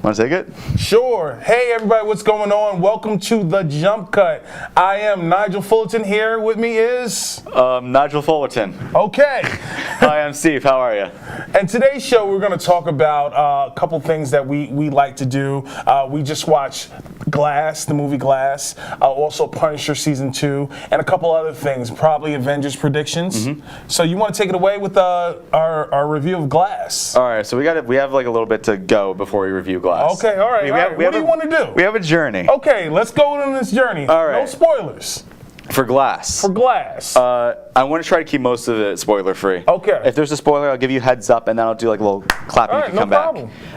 Want to take it? Sure. Hey, everybody, what's going on? Welcome to The Jump Cut. I am Nigel Fullerton. Here with me is... Nigel Fullerton. Okay. Hi, I'm Steve. How are you? And today's show, we're going to talk about a couple things that we like to do. We just watched Glass, the movie Glass, also Punisher Season 2, and a couple other things, probably Avengers predictions. So you want to take it away with our review of Glass? All right, so we have like a little bit to go before we review Glass. Okay, all right. What do you want to do? We have a journey. Okay, let's go on this journey. All right. No spoilers. For Glass. For Glass. I want to try to keep most of it spoiler free. Okay. If there's a spoiler, I'll give you a heads up, and then I'll do like a little clap and you can come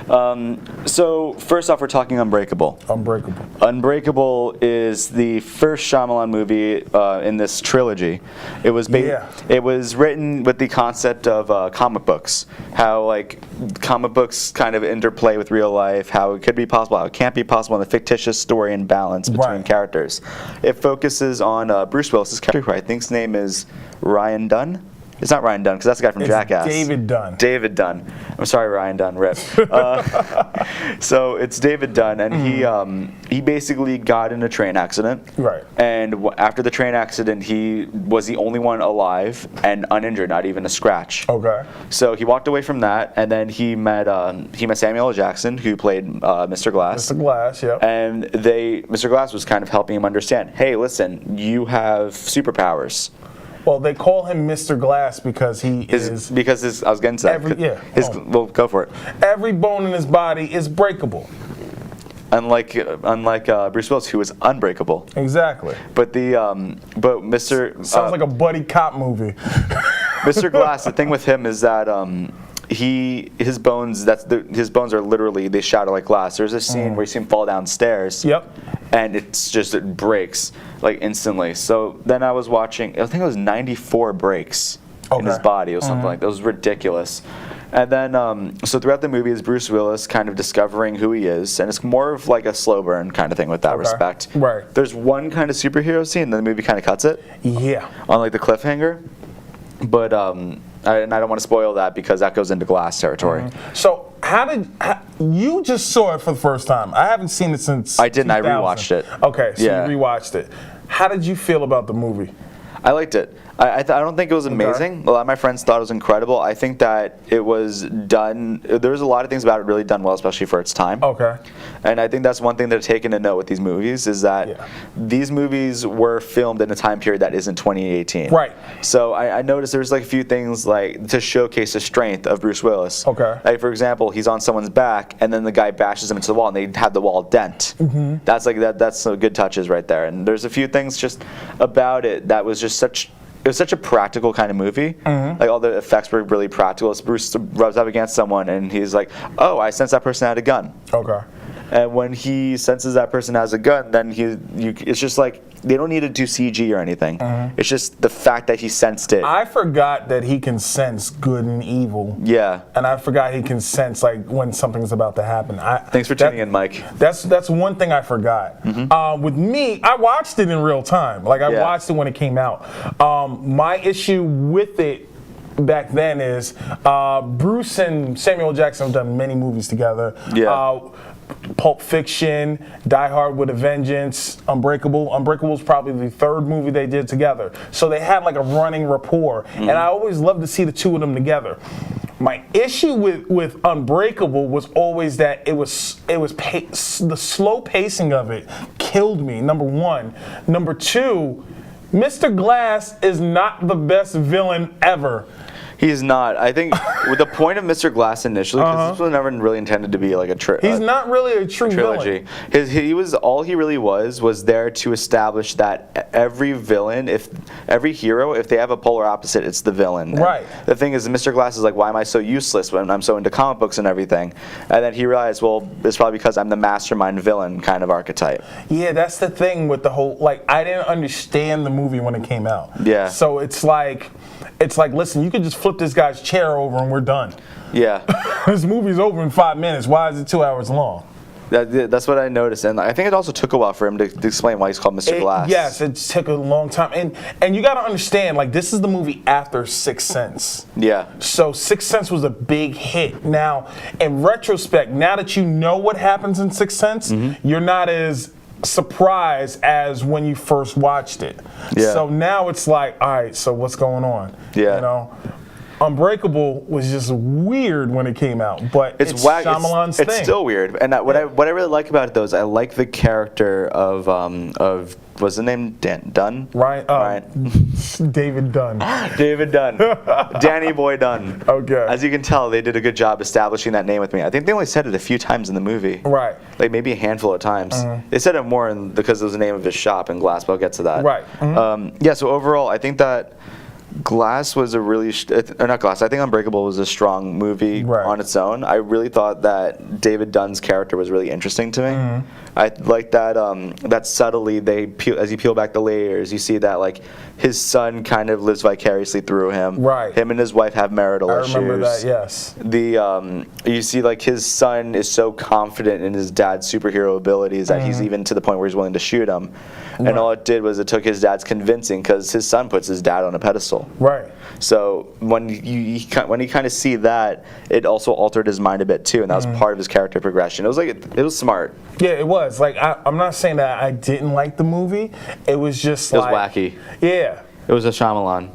back. So first off, we're talking Unbreakable. Unbreakable. Unbreakable is the first Shyamalan movie in this trilogy. It was It was written with the concept of comic books, how like comic books kind of interplay with real life, how it could be possible, how it can't be possible, and the fictitious story and balance between characters. It focuses on Bruce Willis's character, who I think's name is Ryan Dunn. It's not Ryan Dunn, because that's the guy from Jackass. David Dunn. David Dunn. I'm sorry, Ryan Dunn. Rip. So it's David Dunn, and he basically got in a train accident. Right. And after the train accident, he was the only one alive and uninjured, not even a scratch. Okay. So he walked away from that, and then he met Samuel L. Jackson, who played Mr. Glass. Mr. Glass, yep. And Mr. Glass was kind of helping him understand, hey, listen, you have superpowers. Well, they call him Mr. Glass because I was getting to that. Well, go for it. Every bone in his body is breakable. Unlike Bruce Willis, who was unbreakable. Exactly. But Mr. Sounds like a buddy cop movie. Mr. Glass, the thing with him is that his bones are literally, they shatter like glass. There's a scene where you see him fall downstairs. Yep. And it breaks like instantly. So then I was watching, I think it was 94 breaks in his body or something like that. It was ridiculous. And then, so throughout the movie is Bruce Willis kind of discovering who he is, and it's more of like a slow burn kind of thing with that respect. Right. There's one kind of superhero scene, and then the movie kind of cuts it. Yeah. On like the cliffhanger. But, and I don't want to spoil that because that goes into Glass territory. So you just saw it for the first time? I haven't seen it since I didn't. 2000. I rewatched it. Okay, so you rewatched it. How did you feel about the movie? I liked it. I don't think it was amazing. A lot of my friends thought it was incredible. I think that it was done. There was a lot of things about it really done well, especially for its time. Okay. And I think that's one thing they're taking to note with these movies is that these movies were filmed in a time period that isn't 2018. Right. So I noticed there's like a few things like to showcase the strength of Bruce Willis. Okay. Like for example, he's on someone's back and then the guy bashes him into the wall and they had the wall dent. That's like that's some good touches right there. And there's a few things just about it that was just it was such a practical kind of movie. Like all the effects were really practical. So Bruce rubs up against someone and he's like, oh, I sense that person had a gun. Okay. And when he senses that person has a gun, then it's just like, they don't need to do CG or anything. It's just the fact that he sensed it. I forgot that he can sense good and evil. Yeah. And I forgot he can sense like when something's about to happen. Thanks for tuning in, Mike. That's one thing I forgot. With me, I watched it in real time. Like I watched it when it came out. My issue with it back then is Bruce and Samuel Jackson have done many movies together. Yeah. Pulp Fiction, Die Hard with a Vengeance, Unbreakable. Unbreakable is probably the third movie they did together. So they had like a running rapport, and I always loved to see the two of them together. My issue with Unbreakable was always that the slow pacing of it killed me. Number one. Number two, Mr. Glass is not the best villain ever. He's not. I think with the point of Mr. Glass initially, because this was never really intended to be like He's not really a true trilogy. Villain. All he really was there to establish that every villain, every hero, if they have a polar opposite, it's the villain. Right. And the thing is, Mr. Glass is like, why am I so useless when I'm so into comic books and everything? And then he realized, well, it's probably because I'm the mastermind villain kind of archetype. Yeah, that's the thing with the whole, like, I didn't understand the movie when it came out. Yeah. So it's like, listen, you could just flip this guy's chair over and we're done. Yeah. This movie's over in 5 minutes. Why is it 2 hours long? That's what I noticed, and I think it also took a while for him to explain why he's called Mr. Glass. Yes, it took a long time, and you got to understand, like, this is the movie after Sixth Sense. Yeah. So Sixth Sense was a big hit. Now, in retrospect, now that you know what happens in Sixth Sense, you're not as surprised as when you first watched it. Yeah. So now it's like, all right, so what's going on? Yeah. You know? Unbreakable was just weird when it came out, but it's Shyamalan's thing. It's still weird, and what I really like about it though is I like the character of what's the name, Dunn? Ryan. David Dunn. David Dunn. Danny Boy Dunn. Okay. As you can tell, they did a good job establishing that name with me. I think they only said it a few times in the movie. Right. Like maybe a handful of times. They said it more because it was the name of his shop in Glass, but I'll get to that. Right. Yeah, so overall, I think that Glass was a really, or not Glass, I think Unbreakable was a strong movie on its own. I really thought that David Dunn's character was really interesting to me. I like that that subtly, as you peel back the layers, you see that like his son kind of lives vicariously through him. Right. Him and his wife have marital issues. I remember that, yes. You see like his son is so confident in his dad's superhero abilities that he's even to the point where he's willing to shoot him. And all it did was it took his dad's convincing, because his son puts his dad on a pedestal. Right. So when you kind of see that, it also altered his mind a bit too, and that was part of his character progression. It was like it was smart. Yeah, it was. Like I'm not saying that I didn't like the movie. It was just it was wacky. Yeah. It was a Shyamalan.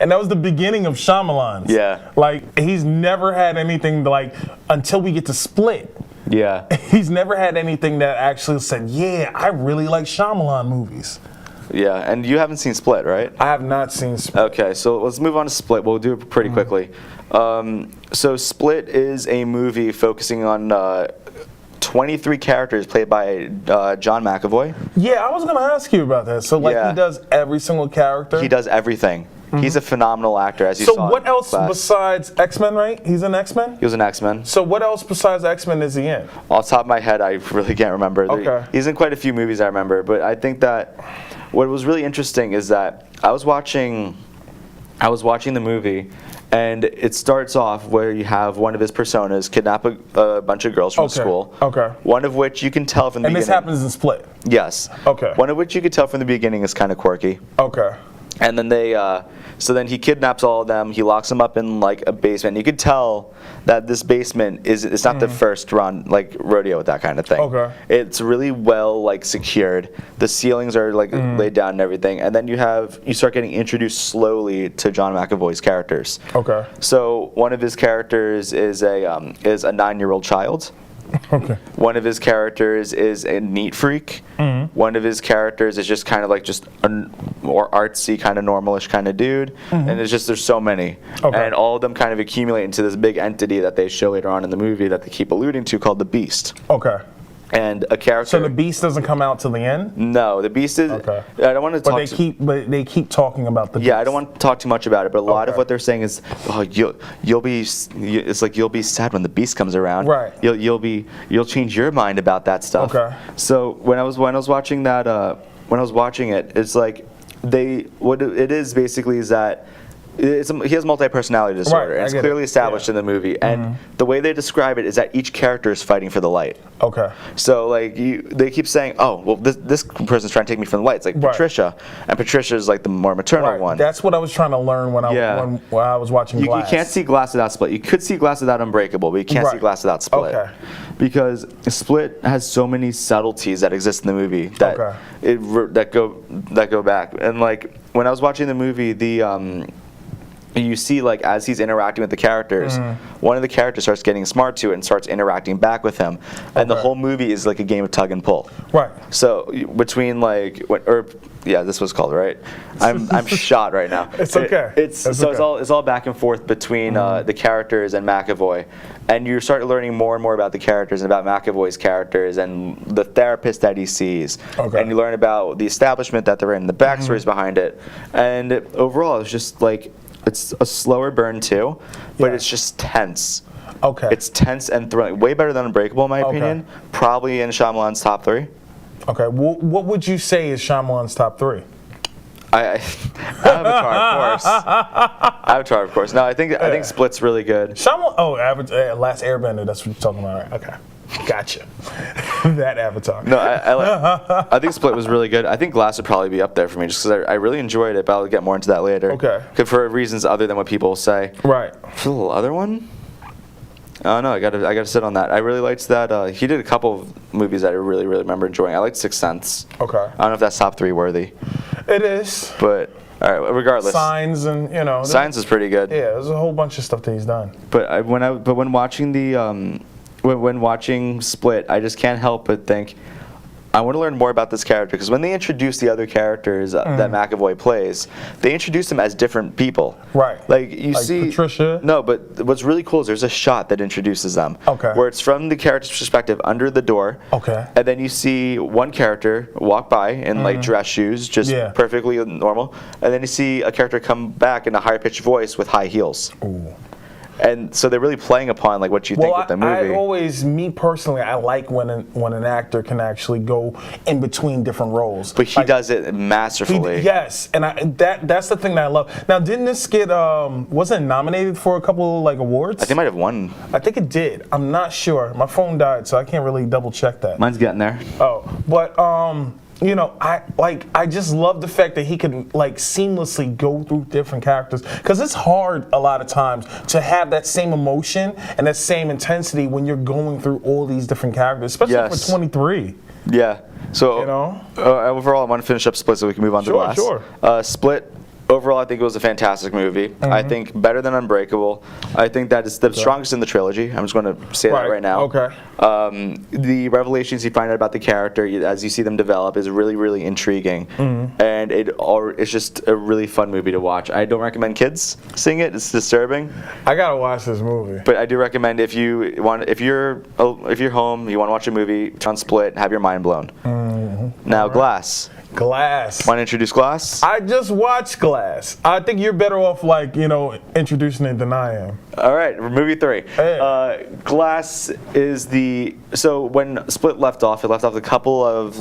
And that was the beginning of Shyamalan's. Yeah. Like he's never had anything like until we get to Split. Yeah. He's never had anything that actually said, yeah, I really like Shyamalan movies. Yeah, and you haven't seen Split, right? I have not seen Split. Okay, so let's move on to Split. We'll do it pretty quickly. So Split is a movie focusing on 23 characters played by John McAvoy. Yeah, I was going to ask you about that. So, like, he does every single character? He does everything. He's a phenomenal actor, as you saw. So what else besides X-Men, right? He's in X-Men? He was in X-Men. So what else besides X-Men is he in? Off the top of my head, I really can't remember. Okay. He's in quite a few movies I remember, but I think that what was really interesting is that I was watching the movie, and it starts off where you have one of his personas kidnap a bunch of girls from school. Okay. One of which you can tell from the beginning. And this happens in Split? Yes. Okay. One of which you could tell from the beginning is kind of quirky. Okay. And then so then he kidnaps all of them. He locks them up in like a basement. You could tell that this basement it's not the first rodeo with that kind of thing. Okay. It's really well like secured. The ceilings are like laid down and everything. And then you start getting introduced slowly to John McAvoy's characters. Okay. So one of his characters is a 9-year-old child. Okay. One of his characters is a neat freak. One of his characters is just kind of like just a more artsy, kind of normalish kind of dude. And there's so many. Okay. And all of them kind of accumulate into this big entity that they show later on in the movie that they keep alluding to called the Beast. Okay. And a character. So the Beast doesn't come out till the end? No, the Beast is. Okay. I don't want to talk. But they keep talking about the Beast. Yeah, I don't want to talk too much about it, but a lot of what they're saying is, it's like you'll be sad when the Beast comes around. Right. You'll change your mind about that stuff. Okay. So when I was watching that, when I was watching it, it's like what it is basically is that. He has multi-personality disorder, and it's clearly established in the movie. And the way they describe it is that each character is fighting for the light. Okay. So like they keep saying, "Oh, well, this person's trying to take me from the light." It's like Patricia, and Patricia is like the more maternal one. That's what I was trying to learn when I was watching Glass. You can't see Glass without Split. You could see Glass without Unbreakable, but you can't see Glass without Split. Okay. Because Split has so many subtleties that exist in the movie that that go back. And like when I was watching the movie, you see, like, as he's interacting with the characters, one of the characters starts getting smart to it and starts interacting back with him. And the whole movie is like a game of tug and pull. Right. So between, like, this was called, right? I'm shot right now. It's okay. It's all back and forth between the characters and McAvoy. And you start learning more and more about the characters and about McAvoy's characters and the therapist that he sees. Okay. And you learn about the establishment that they're in, the backstories behind it. And overall, it's just like, it's a slower burn too, but it's just tense. Okay. It's tense and thrilling. Way better than Unbreakable, in my opinion. Probably in Shyamalan's top 3. Okay. What would you say is Shyamalan's top 3? Avatar, of course. No, I think Split's really good. Shyamalan. Oh, Last Airbender. That's what you're talking about, right? Okay. Gotcha. That Avatar. No, I think Split was really good. I think Glass would probably be up there for me just because I really enjoyed it, but I'll get more into that later. Okay. For reasons other than what people say. Right. For the other one? Oh no, I gotta sit on that. I really liked that. He did a couple of movies that I really remember enjoying. I liked Sixth Sense. Okay. I don't know if that's top 3 worthy. It is. But all right, regardless. Signs and Signs is pretty good. Yeah, there's a whole bunch of stuff that he's done. But when watching when watching Split, I just can't help but think, I want to learn more about this character, because when they introduce the other characters that McAvoy plays, they introduce them as different people. Right. Like you like see Patricia. No, but what's really cool is there's a shot that introduces them. Okay. Where it's from the character's perspective under the door. Okay. And then you see one character walk by in like dress shoes, just perfectly normal. And then you see a character come back in a higher pitched voice with high heels. Ooh. And so they're really playing upon like what you think with the movie. Me personally, I like when an actor can actually go in between different roles. But he does it masterfully. Yes, and that's the thing that I love. Now, didn't this get wasn't it nominated for a couple like awards? I think it might have won. I think it did. I'm not sure. My phone died, so I can't really double check that. Mine's getting there. Oh, but I just love the fact that he can like seamlessly go through different characters, because it's hard a lot of times to have that same emotion and that same intensity when you're going through all these different characters, especially for 23. Yeah. So overall, I want to finish up Split so we can move on to Glass. Sure. Split. Overall, I think it was a fantastic movie. I think better than Unbreakable. I think that is the strongest in the trilogy. I'm just going to say that right now. Okay. The revelations you find out about the character as you see them develop is really intriguing, and it's just a really fun movie to watch. I don't recommend kids seeing it; it's disturbing. I gotta watch this movie. But I do recommend if you're home, you want to watch a movie, turn on Split, have your mind blown. Now, Glass. Glass. Want to introduce Glass? I just watched Glass. I think you're better off introducing it than I am. All right, movie 3. Hey. Glass is so when Split left off, it left off a couple of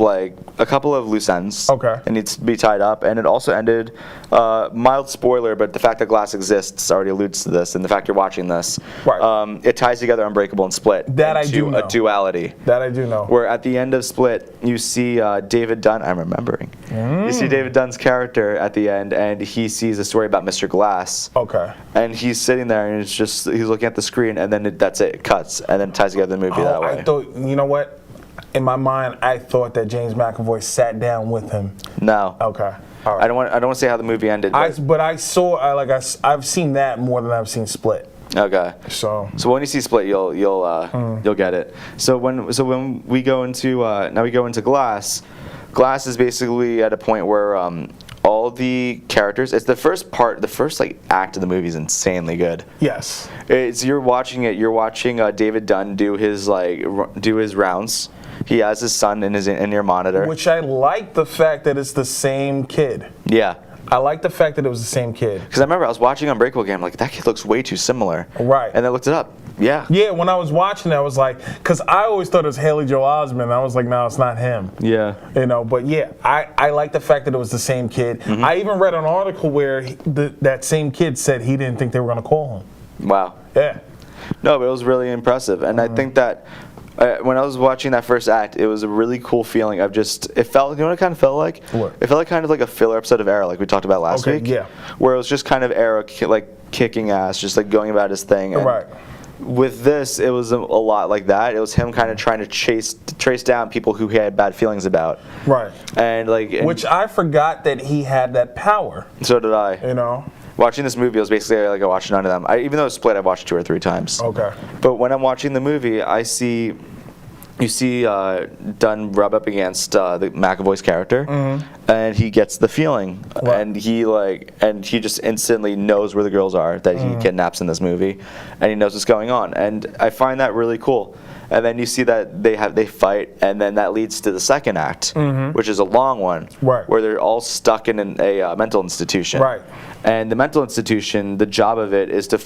loose ends. Okay. It needs to be tied up, and it also ended. Mild spoiler, but the fact that Glass exists already alludes to this, and the fact you're watching this. Right. It ties together Unbreakable and Split. That I do know. A duality. That I do know. Where at the end of Split, you see David Dunn. I'm remembering. You see David Dunn's character at the end, and he sees a story about Mr. Glass. Okay. And he's sitting there, and he's looking at the screen, and then that's it. It cuts, and then it ties together the movie that way. I thought, you know what? In my mind, I thought that James McAvoy sat down with him. No. Okay. All right. I don't want to say how the movie ended. But I saw, I've seen that more than I've seen Split. Okay. So when you see Split, you'll get it. So when we go into Glass. Glass is basically at a point where all the characters. It's the first act of the movie is insanely good. Yes. You're watching it. You're watching David Dunn do his rounds. He has his son in your monitor. Which I like the fact that it's the same kid. Yeah. I like the fact that it was the same kid. Because I remember I was watching Unbreakable again, I'm like, that kid looks way too similar. Right. And I looked it up. Yeah. Yeah, when I was watching it, I was like, because I always thought it was Haley Joel Osment. I was like, no, it's not him. Yeah. But yeah, I like the fact that it was the same kid. I even read an article where that same kid said he didn't think they were going to call him. Wow. Yeah. No, but it was really impressive. And I think that when I was watching that first act, it was a really cool feeling of it felt, you know what it kind of felt like? What? It felt like kind of like a filler episode of Arrow, like we talked about last week. Yeah. Where it was just kind of Arrow kicking ass, just like going about his thing. And right. With this, it was a lot like that. It was him kind of trying to trace down people who he had bad feelings about. Right. And which I forgot that he had that power. So did I. Watching this movie, it was basically like I watched none of them. Even though it's Split, I've watched 2 or 3 times. Okay. But when I'm watching the movie, you see Dunn rub up against the McAvoy's character, and he gets the feeling, and he just instantly knows where the girls are that he kidnaps in this movie, and he knows what's going on, and I find that really cool. And then you see that they fight, and then that leads to the second act, which is a long one, where they're all stuck in a mental institution. Right. And the mental institution, the job of it is to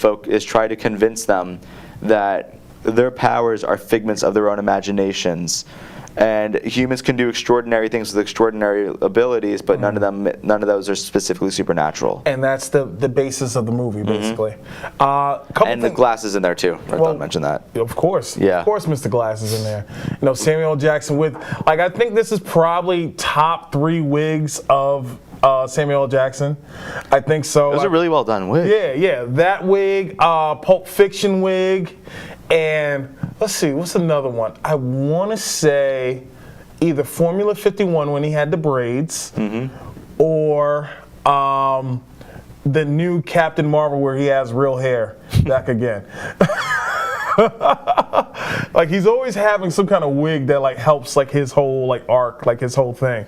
try to convince them that their powers are figments of their own imaginations. And humans can do extraordinary things with extraordinary abilities, but none of those are specifically supernatural. And that's the basis of the movie, basically. And the Glass is in there too. I thought I'd mention that. Of course. Yeah. Of course Mr. Glass is in there. You know, Samuel L. Jackson with, like, I think this is probably top 3 wigs of Samuel L. Jackson. I think so. It was a really well done wig. Yeah. That wig, Pulp Fiction wig, and let's see, what's another one? I want to say either Formula 51 when he had the braids, or the new Captain Marvel where he has real hair back again. Like, he's always having some kind of wig that like helps like his whole like arc, like his whole thing.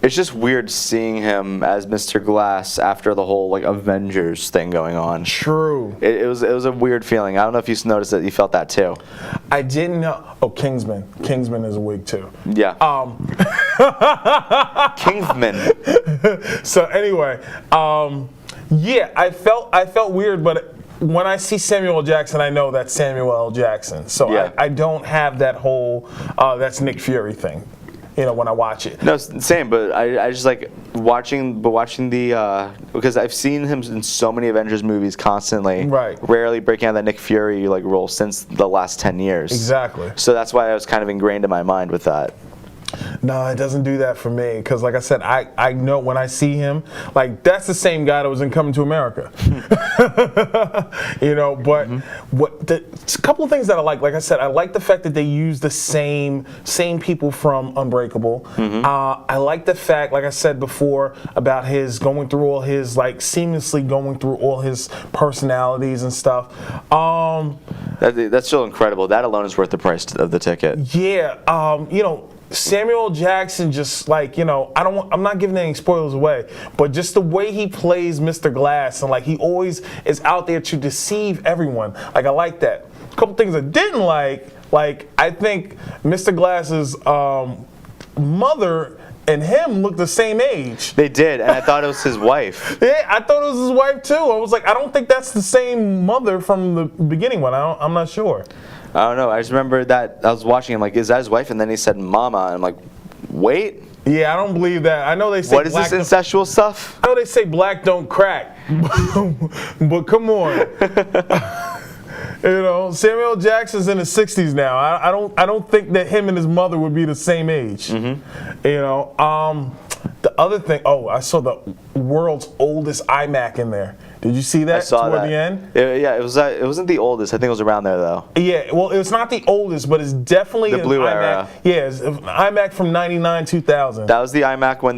It's just weird seeing him as Mr. Glass after the whole like Avengers thing going on. True. It was a weird feeling. I don't know if you noticed that you felt that too. I didn't know. Oh, Kingsman. Kingsman is a wig too. Yeah. Kingsman. So anyway, yeah, I felt weird, but when I see Samuel L. Jackson, I know that's Samuel L. Jackson. So Yeah. I don't have that whole that's Nick Fury thing, you know, when I watch it. No, same. But I just like watching the because I've seen him in so many Avengers movies constantly. Right. Rarely breaking out that Nick Fury like role since the last 10 years. Exactly. So that's why I was kind of ingrained in my mind with that. No, it doesn't do that for me because, like I said, I know when I see him, like that's the same guy that was in Coming to America. You know, but a couple of things that I like I said, I like the fact that they use the same people from Unbreakable. I like the fact, like I said before, about his going through all his like seamlessly going through all his personalities and stuff. That's still incredible. That alone is worth the price of the ticket. Yeah, you know, Samuel Jackson, just like, you know, I'm not giving any spoilers away, but just the way he plays Mr. Glass, and like he always is out there to deceive everyone. Like, I like that. A couple things I didn't like I think Mr. Glass's mother and him look the same age. They did, and I thought it was his wife. Yeah, I thought it was his wife too. I was like, I don't think that's the same mother from the beginning one. I'm not sure. I don't know. I just remember that I was watching him like, is that his wife? And then he said, "Mama," and I'm like, wait. Yeah, I don't believe that. I know they say What is this incestual stuff? I know they say black don't crack, but come on. You know, Samuel L. Jackson's in his 60s now. I don't think that him and his mother would be the same age. You know, the other thing. Oh, I saw the world's oldest iMac in there. Did you see that? I saw toward that. the end? Yeah, it was. It wasn't the oldest. I think it was around there though. Yeah, well, it's not the oldest, but it's definitely The an blue iMac. era. Yeah, it's an iMac from '99, 2000. That was the iMac when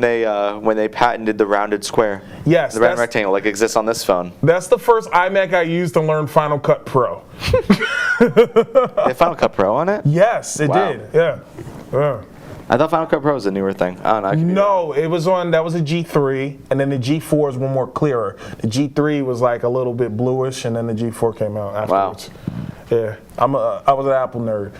they patented the rounded square. Yes, the round that's- rectangle like exists on this phone. That's the first iMac I used to learn Final Cut Pro. They Final Cut Pro on it? Yes, it Wow. did. Yeah. Yeah. I thought Final Cut Pro was a newer thing. I don't know. I could be wrong. No, it was that was a G3, and then the G4 is one more clearer. The G3 was like a little bit bluish, and then the G4 came out afterwards. Yeah, I was an Apple nerd.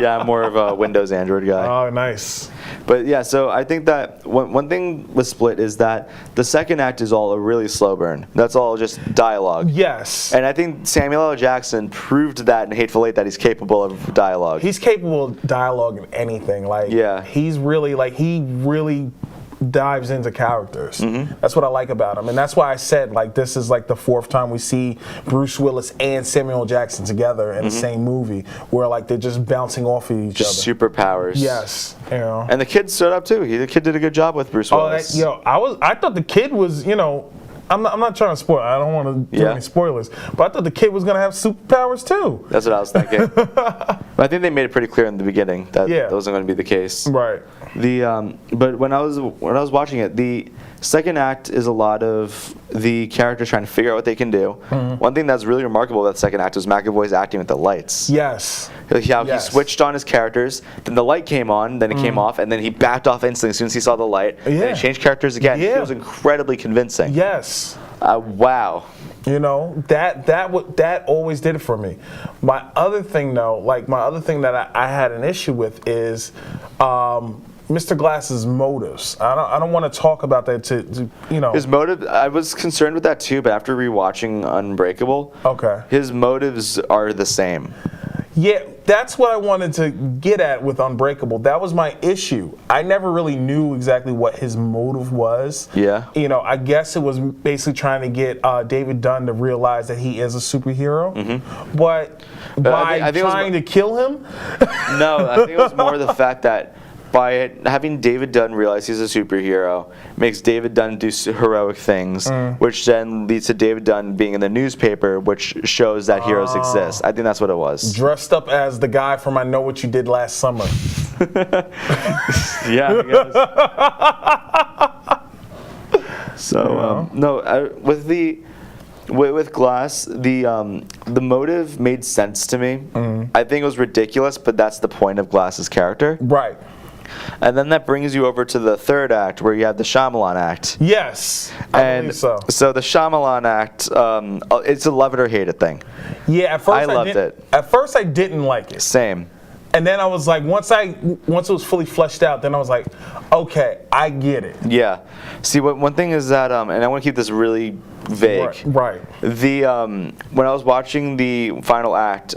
Yeah, I'm more of a Windows Android guy. Oh, nice. But yeah, so I think that one thing with Split is that the second act is all a really slow burn. That's all just dialogue. Yes. And I think Samuel L. Jackson proved that in Hateful Eight that he's capable of dialogue. He's capable of dialogue in anything. Like, Yeah. he really dives into characters. That's what I like about him, and that's why I said like this is like the 4th time we see Bruce Willis and Samuel L. Jackson together in the same movie, where like they're just bouncing off of each Just other. superpowers. Yes, you know. And the kid stood up too. The kid did a good job with Bruce Willis. I thought the kid was, you know, I'm not trying to spoil. I don't want to do any spoilers, but I thought the kid was gonna have superpowers too. That's what I was thinking. But I think they made it pretty clear in the beginning that that wasn't going to be the case. Right. But when I was watching it, the second act is a lot of the characters trying to figure out what they can do. One thing that's really remarkable about the second act was McAvoy's acting with the lights. Yes. How he switched on his characters, then the light came on, then it came off, and then he backed off instantly as soon as he saw the light. And he changed characters again. Yeah. It was incredibly convincing. Yes. Wow. You know, that always did it for me. My other thing though, like my other thing that I had an issue with is, Mr. Glass's motives. I don't want to talk about that to His motive, I was concerned with that too, but after rewatching Unbreakable, Okay. his motives are the same. Yeah, that's what I wanted to get at with Unbreakable. That was my issue. I never really knew exactly what his motive was. Yeah. I guess it was basically trying to get David Dunn to realize that he is a superhero. But by I think it was trying to kill him? No, I think it was more the fact that by having David Dunn realize he's a superhero makes David Dunn do heroic things, which then leads to David Dunn being in the newspaper, which shows that heroes exist. I think that's what it was. Dressed up as the guy from I Know What You Did Last Summer. Yeah, I guess. So, with Glass, the motive made sense to me. I think it was ridiculous, but that's the point of Glass's character. Right. And then that brings you over to the third act, where you have the Shyamalan act. Yes, I believe so. So the Shyamalan act, it's a love it or hate it thing. Yeah, at first I loved it. At first, I didn't like it. Same. And then I was like, once it was fully fleshed out, then I was like, okay, I get it. Yeah. See, one thing is that, and I want to keep this really vague. Right. When I was watching the final act,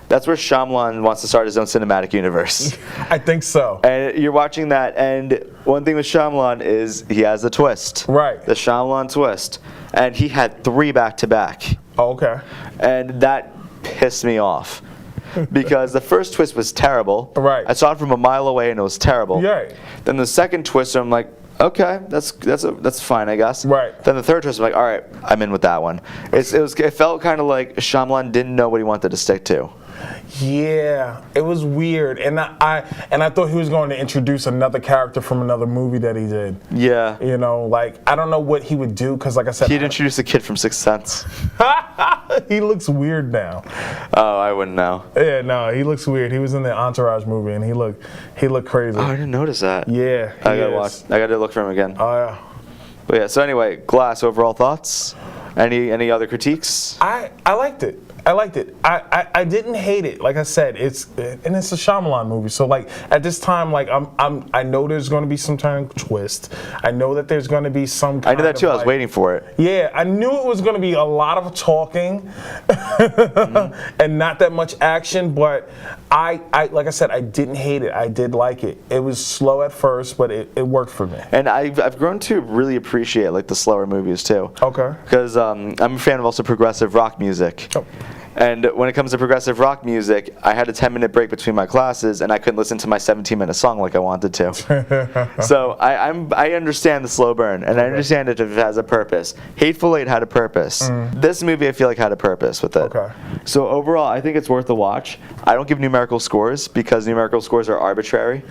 that's where Shyamalan wants to start his own cinematic universe. I think so. And you're watching that, and one thing with Shyamalan is he has the twist. Right. The Shyamalan twist. And he had 3 back-to-back. Oh, okay. And that pissed me off. Because the first twist was terrible. Right. I saw it from a mile away, and it was terrible. Right. Then the second twist, I'm like, okay, that's fine, I guess. Right. Then the third twist, I'm like, all right, I'm in with that one. It felt kind of like Shyamalan didn't know what he wanted to stick to. Yeah, it was weird, and I thought he was going to introduce another character from another movie that he did. Yeah. I don't know what he would do, because like I said, He'd introduce a kid from Sixth Sense. he looks weird now. Oh, I wouldn't know. Yeah, no, he looks weird. He was in the Entourage movie, and he looked crazy. Oh, I didn't notice that. Yeah, I gotta look for him again. Oh yeah. But yeah. So anyway, Glass. Overall thoughts? Any other critiques? I liked it. I didn't hate it. Like I said, it's a Shyamalan movie. So like at this time, like I know there's going to be some kind of twist. I know that there's going to be some. I knew that too. I was waiting for it. Yeah, I knew it was going to be a lot of talking and not that much action. But I like I said, I didn't hate it. I did like it. It was slow at first, but it worked for me. And I've grown to really appreciate like the slower movies too. Okay. Because I'm a fan of also progressive rock music. Oh. And when it comes to progressive rock music, I had a 10-minute break between my classes, and I couldn't listen to my 17-minute song like I wanted to. So I understand the slow burn, and I understand it if it has a purpose. Hateful Eight had a purpose. This movie, I feel like, had a purpose with it. Okay. So overall, I think it's worth a watch. I don't give numerical scores because numerical scores are arbitrary.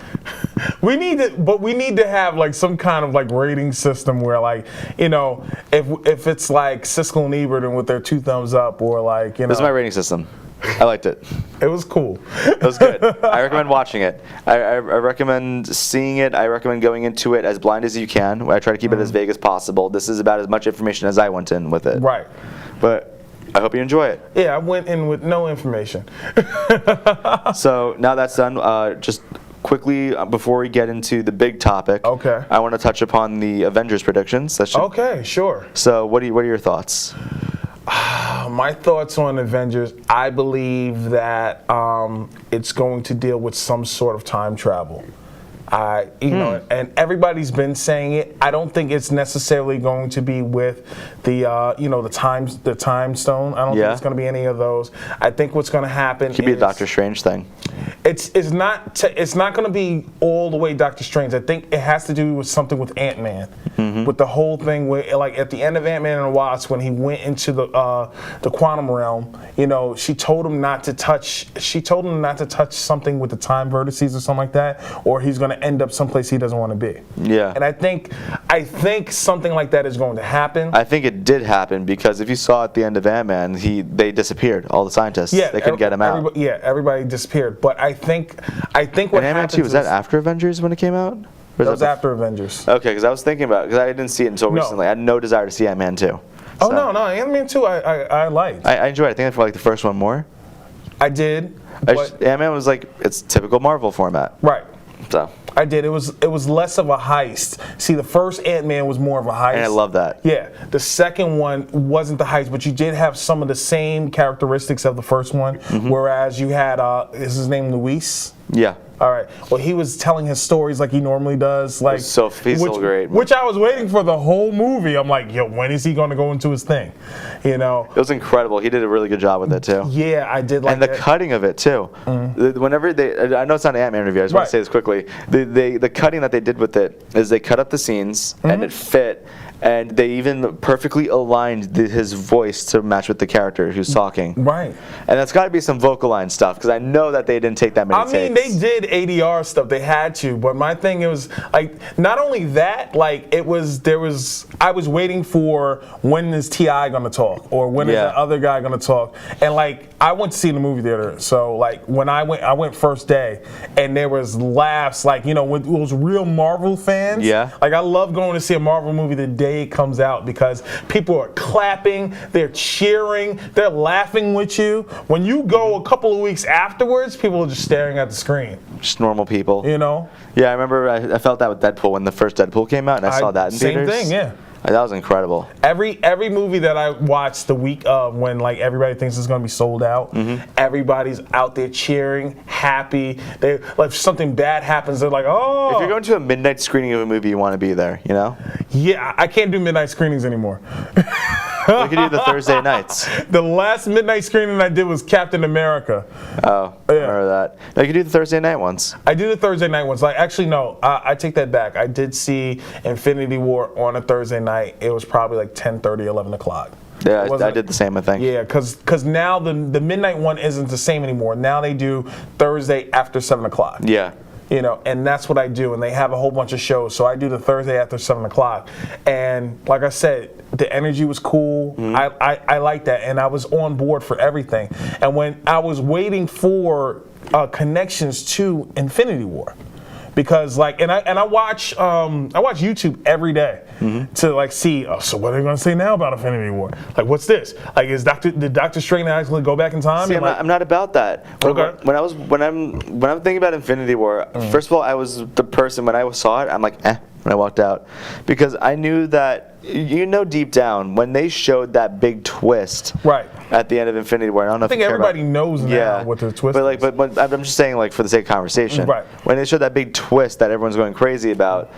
We need to have like some kind of like rating system where like if it's like Siskel and Ebert and with their 2 thumbs up or like This is my rating system. I liked it. It was cool. It was good. I recommend watching it. I recommend seeing it. I recommend going into it as blind as you can. I try to keep it as vague as possible. This is about as much information as I went in with it. Right. But I hope you enjoy it. Yeah, I went in with no information. So now that's done. Just quickly, before we get into the big topic, Okay. I want to touch upon the Avengers predictions. Okay, sure. So what are your thoughts? My thoughts on Avengers, I believe that it's going to deal with some sort of time travel. And everybody's been saying it. I don't think it's necessarily going to be with the time stone. I don't think it's going to be any of those. I think what's going to happen Could be a Doctor Strange thing. It's not going to be all the way Doctor Strange. I think it has to do with something with Ant-Man, with the whole thing where, like at the end of Ant-Man and the Wasp, when he went into the quantum realm, she told him not to touch. She told him not to touch something with the time vertices or something like that, or he's going to end up someplace he doesn't want to be. Yeah. And I think something like that is going to happen. I think it did happen because if you saw at the end of Ant-Man, they disappeared. All the scientists. Yeah, they couldn't get him out. Everybody disappeared. But I think what and Ant-Man 2, was that after Avengers when it came out? That was after Avengers. Okay, because I was thinking about it, because I didn't see it until recently. I had no desire to see Ant-Man 2. Oh, no, Ant-Man 2 I liked. I enjoyed it. I think I felt like the first one more. I did. But, Ant-Man was like, it's typical Marvel format. right. So. I did. It was less of a heist. See, the first Ant-Man was more of a heist. And I love that. Yeah. The second one wasn't the heist, but you did have some of the same characteristics of the first one. Whereas you had, is his name Luis? Yeah. All right. Well, he was telling his stories like he normally does. Like He's so great. Which I was waiting for the whole movie. I'm like, yo, when is he going to go into his thing? You know. It was incredible. He did a really good job with it too. Yeah, I did like and the that. cutting of it too. Whenever I know it's not an Ant-Man review. I just want to say this quickly. The cutting that they did with it is they cut up the scenes and it fit. And they even perfectly aligned his voice to match with the character who's talking. Right. And that's got to be some vocal line stuff because I know that they didn't take that many takes. I mean, they did ADR stuff. They had to. But my thing was, like, not only that, like, I was waiting for when is T.I. going to talk or when is the other guy going to talk. And, like, I went to see the movie theater. So, like, when I went first day and there was laughs, like, you know, with those real Marvel fans. Yeah. Like, I love going to see a Marvel movie the day it comes out because people are clapping, they're cheering, they're laughing with you. When you go a couple of weeks afterwards, people are just staring at the screen. Just normal people. You know? Yeah, I remember I felt that with Deadpool when the first Deadpool came out and I saw that in theaters. Same thing, yeah. That was incredible. Every movie that I watched the week of when like everybody thinks it's going to be sold out, everybody's out there cheering, happy. They like if something bad happens, they're like, oh. If you're going to a midnight screening of a movie, you want to be there, you know? Yeah, I can't do midnight screenings anymore. We could do the Thursday nights. The last midnight screening I did was Captain America. Oh, I remember that. No, you could do the Thursday night ones. I do the Thursday night ones. Like, actually, no, I take that back. I did see Infinity War on a Thursday night. It was probably like 10:30, 11 o'clock. Yeah, I did the same, I think. Yeah, because now the midnight one isn't the same anymore. Now they do Thursday after 7 o'clock. Yeah. You know, and that's what I do. And they have a whole bunch of shows. So I do the Thursday after 7 o'clock. And like I said, the energy was cool. I like that. And I was on board for everything. And when I was waiting for connections to Infinity War, because like, and I watch YouTube every day to like see. Oh, so what are they going to say now about Infinity War? Like, what's this? Like, did Doctor Strange actually go back in time? See, I'm not about that. Okay. When I'm thinking about Infinity War, first of all, I was the person when I saw it. I'm like, when I walked out, because I knew that. You know, deep down, when they showed that big twist at the end of Infinity War, I don't know. I think everybody knows now what the twist is. But I'm just saying, like, for the sake of conversation, when they showed that big twist that everyone's going crazy about,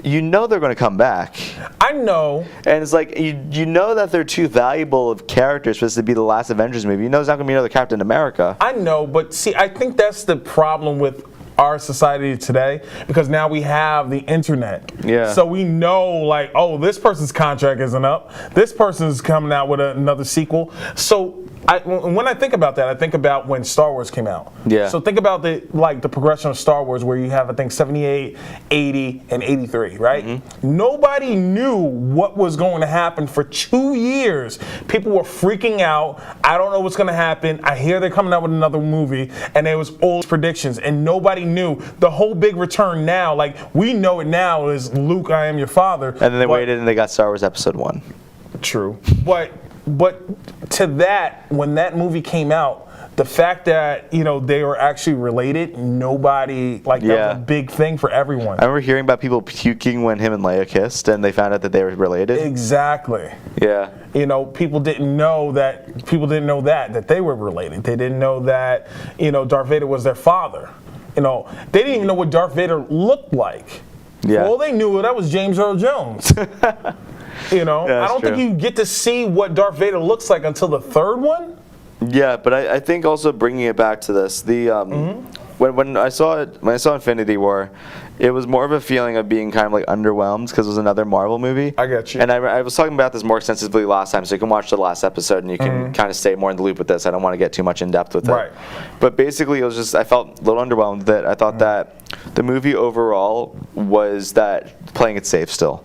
you know they're going to come back. I know. And it's like, you know that they're too valuable of characters for this to be the last Avengers movie. You know there's not going to be another Captain America. I know, but see, I think that's the problem with our society today, because now we have the internet. Yeah. So we know, like, oh, this person's contract isn't up. This person's coming out with another sequel. So when I think about that, I think about when Star Wars came out. Yeah. So think about the progression of Star Wars, where you have, I think, 78, 80, and 83, right? Nobody knew what was going to happen for 2 years. People were freaking out. I don't know what's going to happen. I hear they're coming out with another movie, and there was old predictions, and nobody knew. The whole big return now, like, we know it now is Luke, I am your father. And then they waited and they got Star Wars Episode 1. True. But to that, when that movie came out, the fact that, you know, they were actually related, nobody, like, that was a big thing for everyone. I remember hearing about people puking when him and Leia kissed, and they found out that they were related. Exactly. Yeah. You know, people didn't know that they were related. They didn't know that, you know, Darth Vader was their father. You know, they didn't even know what Darth Vader looked like. Yeah. All they knew, that was James Earl Jones. You know, yeah, I don't think you get to see what Darth Vader looks like until the third one. Yeah, but I think also bringing it back to this, when I saw Infinity War, it was more of a feeling of being kind of like underwhelmed because it was another Marvel movie. I got you. And I was talking about this more extensively last time, so you can watch the last episode and you can kind of stay more in the loop with this. I don't want to get too much in depth with it. Right. But basically, it was just I felt a little underwhelmed that I thought that the movie overall was that playing it safe still.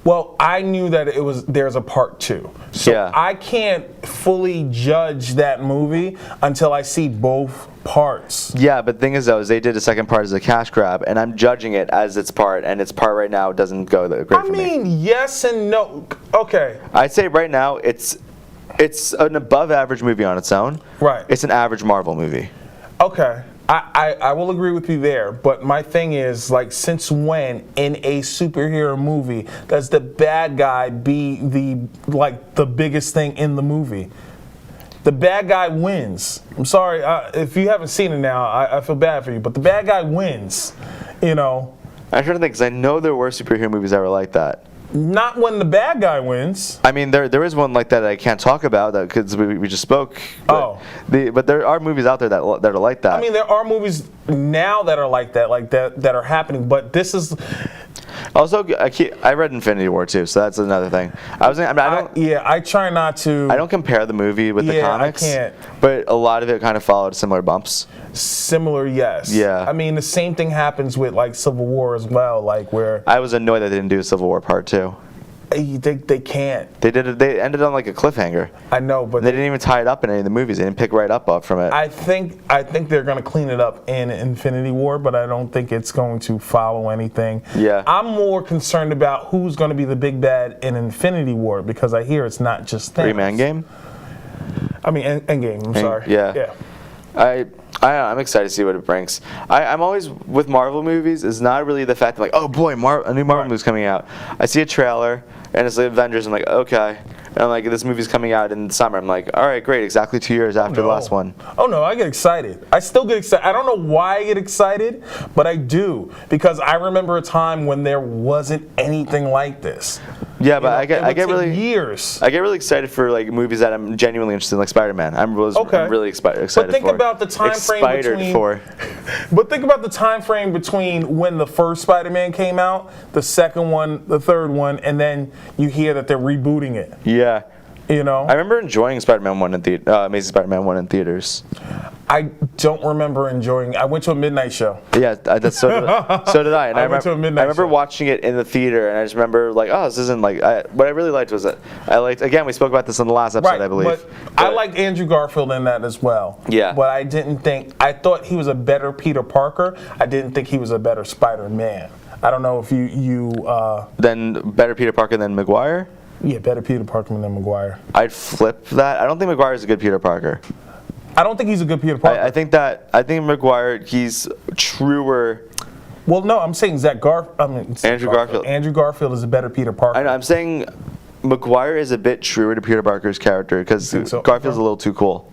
Well, I knew that there's a part 2. So I can't fully judge that movie until I see both parts. Yeah, but the thing is, though, is they did a second part as a cash grab, and I'm judging it as its part, and its part right now doesn't go that great for me. I mean, yes and no. Okay. I'd say right now it's It's an above average movie on its own. Right. It's an average Marvel movie. Okay. I will agree with you there, but my thing is, like, since when in a superhero movie does the bad guy be the biggest thing in the movie? The bad guy wins. I'm sorry if you haven't seen it now. I feel bad for you, but the bad guy wins. You know. I'm trying to think because I know there were superhero movies that were like that. Not when the bad guy wins. I mean, there is one like that I can't talk about because we just spoke. But but there are movies out there that are like that. I mean, there are movies now that are like that are happening. But this is. Also, I read Infinity War too, so that's another thing. I try not to. I don't compare the movie with the comics. I can't. But a lot of it kind of followed similar bumps. Similar, yes. Yeah. I mean, the same thing happens with like Civil War as well, like where I was annoyed that they didn't do a Civil War Part 2. they can't. They ended on like a cliffhanger. I know, but they didn't even tie it up in any of the movies. They didn't pick right up from it. I think they're going to clean it up in Infinity War, but I don't think it's going to follow anything. Yeah. I'm more concerned about who's going to be the big bad in Infinity War because I hear it's not just Thanos. Endgame? I mean, Endgame. I'm sorry. Yeah. I'm excited to see what it brings. I'm always with Marvel movies. It's not really the fact that like, oh boy, a new Marvel movie's coming out. I see a trailer and it's like Avengers. I'm like, okay, and I'm like, this movie's coming out in the summer. I'm like, all right, great. Exactly 2 years after the last one. Oh no, I get excited. I still get excited. I don't know why I get excited, but I do because I remember a time when there wasn't anything like this. Yeah, but I get really years. I get really excited for like movies that I'm genuinely interested in, like Spider-Man. I'm really excited. But think about the time frame between. But think about the time frame between when the first Spider-Man came out, the second one, the third one, and then you hear that they're rebooting it. Yeah. You know. I remember enjoying Spider-Man 1 in Amazing Spider-Man 1 in theaters. I don't remember enjoying. I went to a midnight show. Yeah, so did I. And I went to a midnight I remember show. watching it in the theater, and I just remember like, oh, this isn't like. What I really liked was that I liked. Again, we spoke about this in the last episode, I believe. But I liked Andrew Garfield in that as well. Yeah. But I didn't think. I thought he was a better Peter Parker. I didn't think he was a better Spider-Man. I don't know if you. Then better Peter Parker than Maguire. Yeah, better Peter Parker than Maguire. I'd flip that. I don't think Maguire is a good Peter Parker. I don't think he's a good Peter Parker. I think Maguire, he's truer. Well, no, I'm saying Andrew Garfield. Andrew Garfield is a better Peter Parker. I know, I'm saying Maguire is a bit truer to Peter Parker's character because Garfield's a little too cool.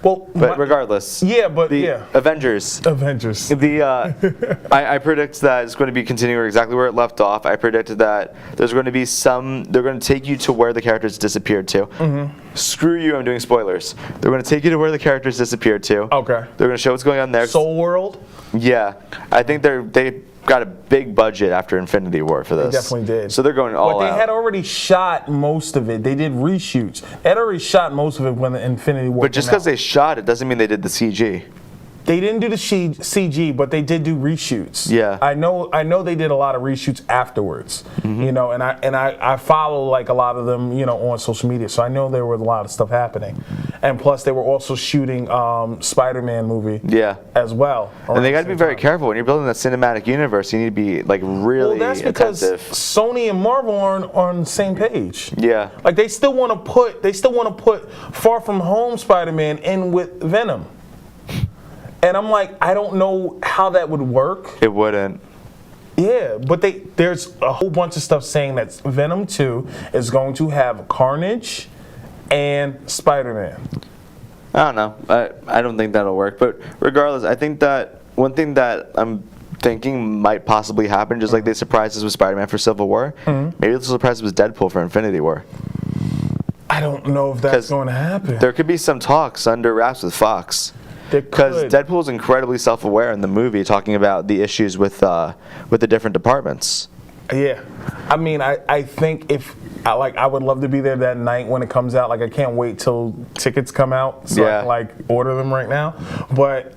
Well, but regardless, Avengers. I predict that it's going to be continuing exactly where it left off. I predicted that there's going to be they're going to take you to where the characters disappeared to. Mm-hmm. Screw you, I'm doing spoilers. They're going to take you to where the characters disappeared to. Okay. They're going to show what's going on there. Soul World? Yeah. I think they got a big budget after Infinity War for this. They definitely did. So they're going all out. But they had already shot most of it. They did reshoots. They had already shot most of it when the Infinity War But just because they shot it doesn't mean they did the CG. They didn't do the CG, but they did do reshoots. Yeah. I know they did a lot of reshoots afterwards. Mm-hmm. You know, and I follow like a lot of them, you know, on social media. So I know there was a lot of stuff happening. And plus they were also shooting Spider-Man movie as well. And they got to be very careful when you're building a cinematic universe. You need to be like really that's because attentive. Sony and Marvel aren't on the same page. Yeah. Like they still want to put Far From Home Spider-Man in with Venom. And I'm like, I don't know how that would work. It wouldn't. Yeah, but there's a whole bunch of stuff saying that Venom 2 is going to have Carnage and Spider-Man. I don't know. I don't think that'll work. But regardless, I think that one thing that I'm thinking might possibly happen, just like they surprised us with Spider-Man for Civil War, maybe they'll surprise us with Deadpool for Infinity War. I don't know if that's going to happen. There could be some talks under wraps with Fox. Because Deadpool is incredibly self-aware in the movie, talking about the issues with the different departments. Yeah, I mean, I think I would love to be there that night when it comes out. Like, I can't wait till tickets come out so I can order them right now. But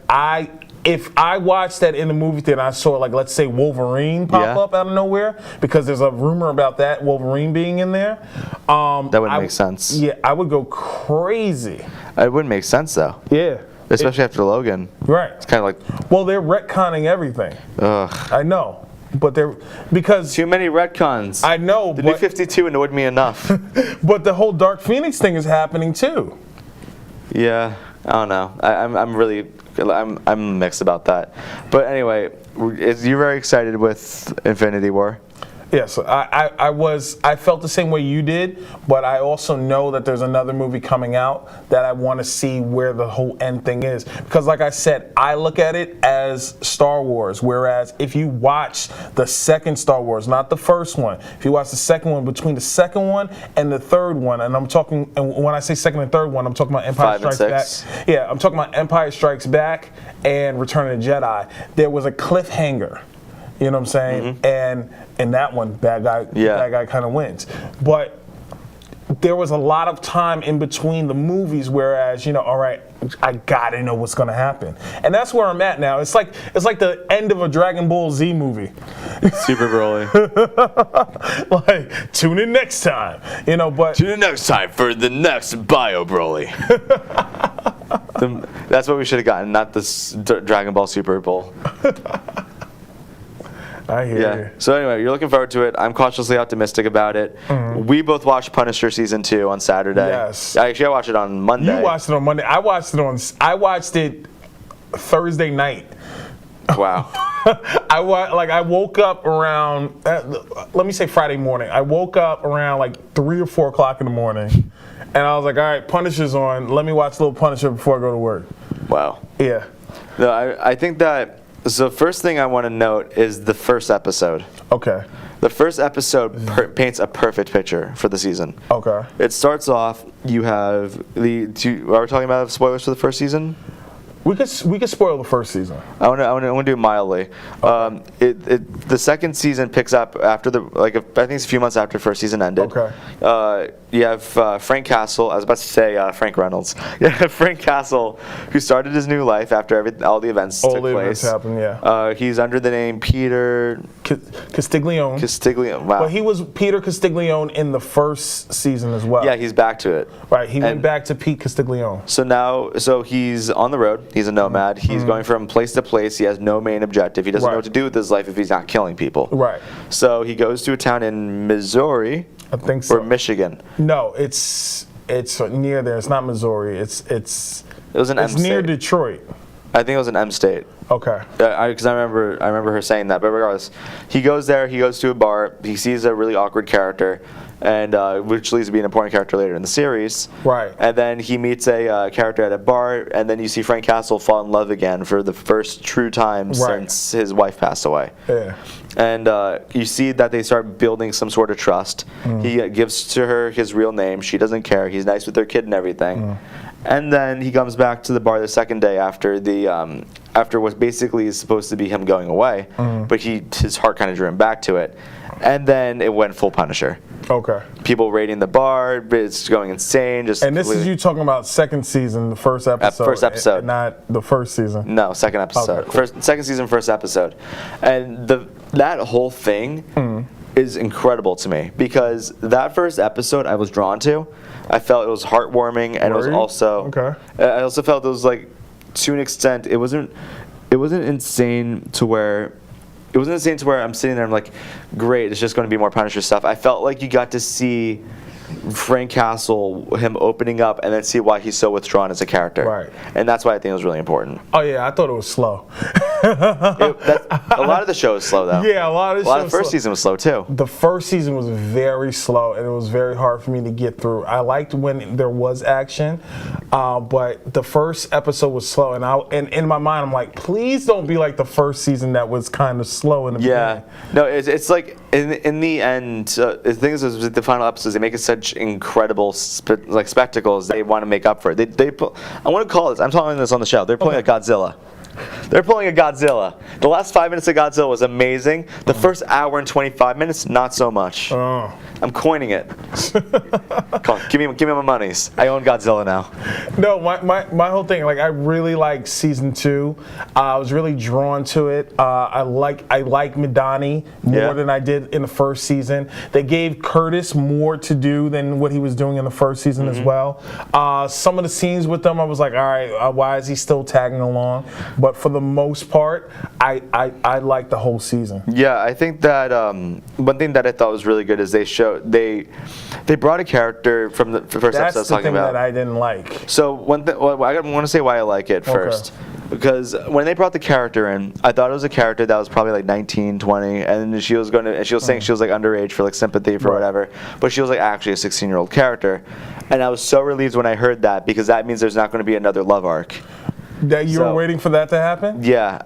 if I watched that in the movie theater, I saw let's say Wolverine pop up out of nowhere because there's a rumor about that Wolverine being in there. That wouldn't make sense. Yeah, I would go crazy. It wouldn't make sense though. Yeah. Especially after Logan. Right. It's kind of like... Well, they're retconning everything. Ugh. I know. but they're because Too many retcons. I know, The New but 52 annoyed me enough. but the whole Dark Phoenix thing is happening too. Yeah, I don't know. I'm mixed about that. But anyway, you're very excited with Infinity War. Yes, I felt the same way you did, but I also know that there's another movie coming out that I want to see where the whole end thing is. Because like I said, I look at it as Star Wars, whereas if you watch the second Star Wars, not the first one, if you watch the second one, between the second one and the third one, and when I say second and third one, I'm talking about Empire 5 and Strikes 6. Back. Yeah, I'm talking about Empire Strikes Back and Return of the Jedi. There was a cliffhanger. You know what I'm saying? Mm-hmm. And in that one, bad guy kind of wins. But there was a lot of time in between the movies, whereas, all right, I gotta know what's gonna happen. And that's where I'm at now. It's like the end of a Dragon Ball Z movie. Super Broly. Like, tune in next time. But Tune in next time for the next Bio Broly. That's what we should have gotten, not this Dragon Ball Super Bowl. I hear you. So anyway, you're looking forward to it. I'm cautiously optimistic about it. Mm-hmm. We both watched Punisher season 2 on Saturday. Yes. Actually, I watched it on Monday. You watched it on Monday. I watched it Thursday night. Wow. I woke up around, let me say Friday morning. I woke up around like 3 or 4 o'clock in the morning, and I was like, all right, Punisher's on. Let me watch a little Punisher before I go to work. Wow. Yeah. No, I think that. So first thing I want to note is the first episode. Okay. The first episode paints a perfect picture for the season. Okay. It starts off, you have are we talking about spoilers for the first season? We could spoil the first season. I want to do it mildly. Okay. The second season picks up after I think it's a few months after the first season ended. Okay. You have Frank Castle. I was about to say Frank Reynolds. Yeah, Frank Castle, who started his new life after all the events took place. Events happened, yeah. He's under the name Peter Castiglione. Wow. But he was Peter Castiglione in the first season as well. Yeah, he's back to it. Right. He went back to Pete Castiglione. So he's on the road. He's a nomad. He's going from place to place. He has no main objective. He doesn't know what to do with his life if he's not killing people. Right. So he goes to a town in Missouri. I think so. Or Michigan. No, it's near there. It's not Missouri. It was an M state. It's near Detroit. I think it was an M state. Okay. Because I remember her saying that. But regardless, he goes there. He goes to a bar. He sees a really awkward character, and which leads to be an important character later in the series. Right. And then he meets a character at a bar, and then you see Frank Castle fall in love again for the first true time since his wife passed away. Yeah. And you see that they start building some sort of trust. He gives to her his real name. She doesn't care. He's nice with their kid and everything. And then he comes back to the bar the second day after after what basically is supposed to be him going away, but his heart kind of drew him back to it. And then it went full Punisher. Okay. People raiding the bar, it's going insane. And this is you talking about second season, the first episode. First episode. And not the first season. No, second episode. Okay, cool. Second season, first episode. And that whole thing is incredible to me because that first episode I was drawn to. I felt it was heartwarming, and it was also. Okay. I also felt it was like, to an extent, it wasn't insane to where. It wasn't insane to where I'm sitting there. I'm like, great. It's just going to be more Punisher stuff. I felt like you got to see Frank Castle, him opening up, and then see why he's so withdrawn as a character. Right. And that's why I think it was really important. Oh yeah, I thought it was slow. A lot of the show is slow though. Yeah, a lot of the first season was slow too. The first season was very slow, and it was very hard for me to get through. I liked when there was action, but the first episode was slow, and in my mind, I'm like, please don't be like the first season that was kind of slow in the beginning. No, it's like in the end, the thing is with the final episodes, they make it such incredible spectacles. They want to make up for it. I want to call this. I'm talking this on the show. They're pulling a Godzilla. They're pulling a Godzilla. The last 5 minutes of Godzilla was amazing. The first hour and 25 minutes, not so much. Oh. I'm coining it. Come on, give me my monies. I own Godzilla now. No, my whole thing, like I really like season 2. I was really drawn to it. I like Midani more than I did in the first season. They gave Curtis more to do than what he was doing in the first season as well. Some of the scenes with them, I was like, all right, why is he still tagging along? But for the most part, I liked the whole season. Yeah, I think that one thing that I thought was really good is they brought a character from the first episode I was talking about. That's the thing that I didn't like. So I want to say why I like it first. Because when they brought the character in, I thought it was a character that was probably like 19, 20, and she was saying she was like underage for like sympathy for whatever, but she was like actually a 16-year-old character, and I was so relieved when I heard that, because that means there's not going to be another love arc. That you were waiting for that to happen? Yeah.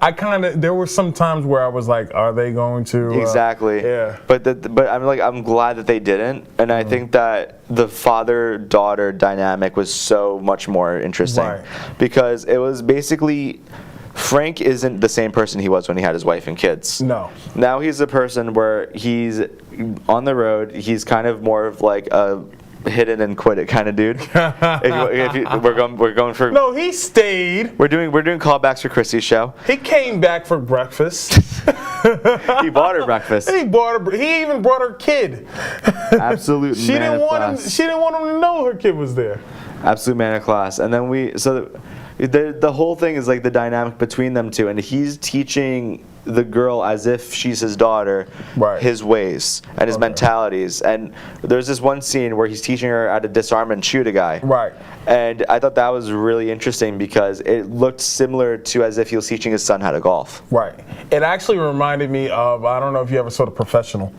There were some times where I was like, are they going to? Exactly. Yeah. But I'm glad that they didn't, and I think that the father-daughter dynamic was so much more interesting. Right. Because it was basically, Frank isn't the same person he was when he had his wife and kids. No. Now he's a person where he's on the road, he's kind of more of like a hit it and quit it kind of dude. We're going for. No, he stayed. We're doing callbacks for Chrissy's show. He came back for breakfast. He bought her breakfast. He even brought her kid. Absolute. She didn't want him to know her kid was there. Absolute man of class. And then the whole thing is like the dynamic between them two, and he's teaching the girl as if she's his daughter, his ways and his mentalities. And there's this one scene where he's teaching her how to disarm and shoot a guy. Right. And I thought that was really interesting because it looked similar to as if he was teaching his son how to golf. Right. It actually reminded me of, I don't know if you ever saw The Professional.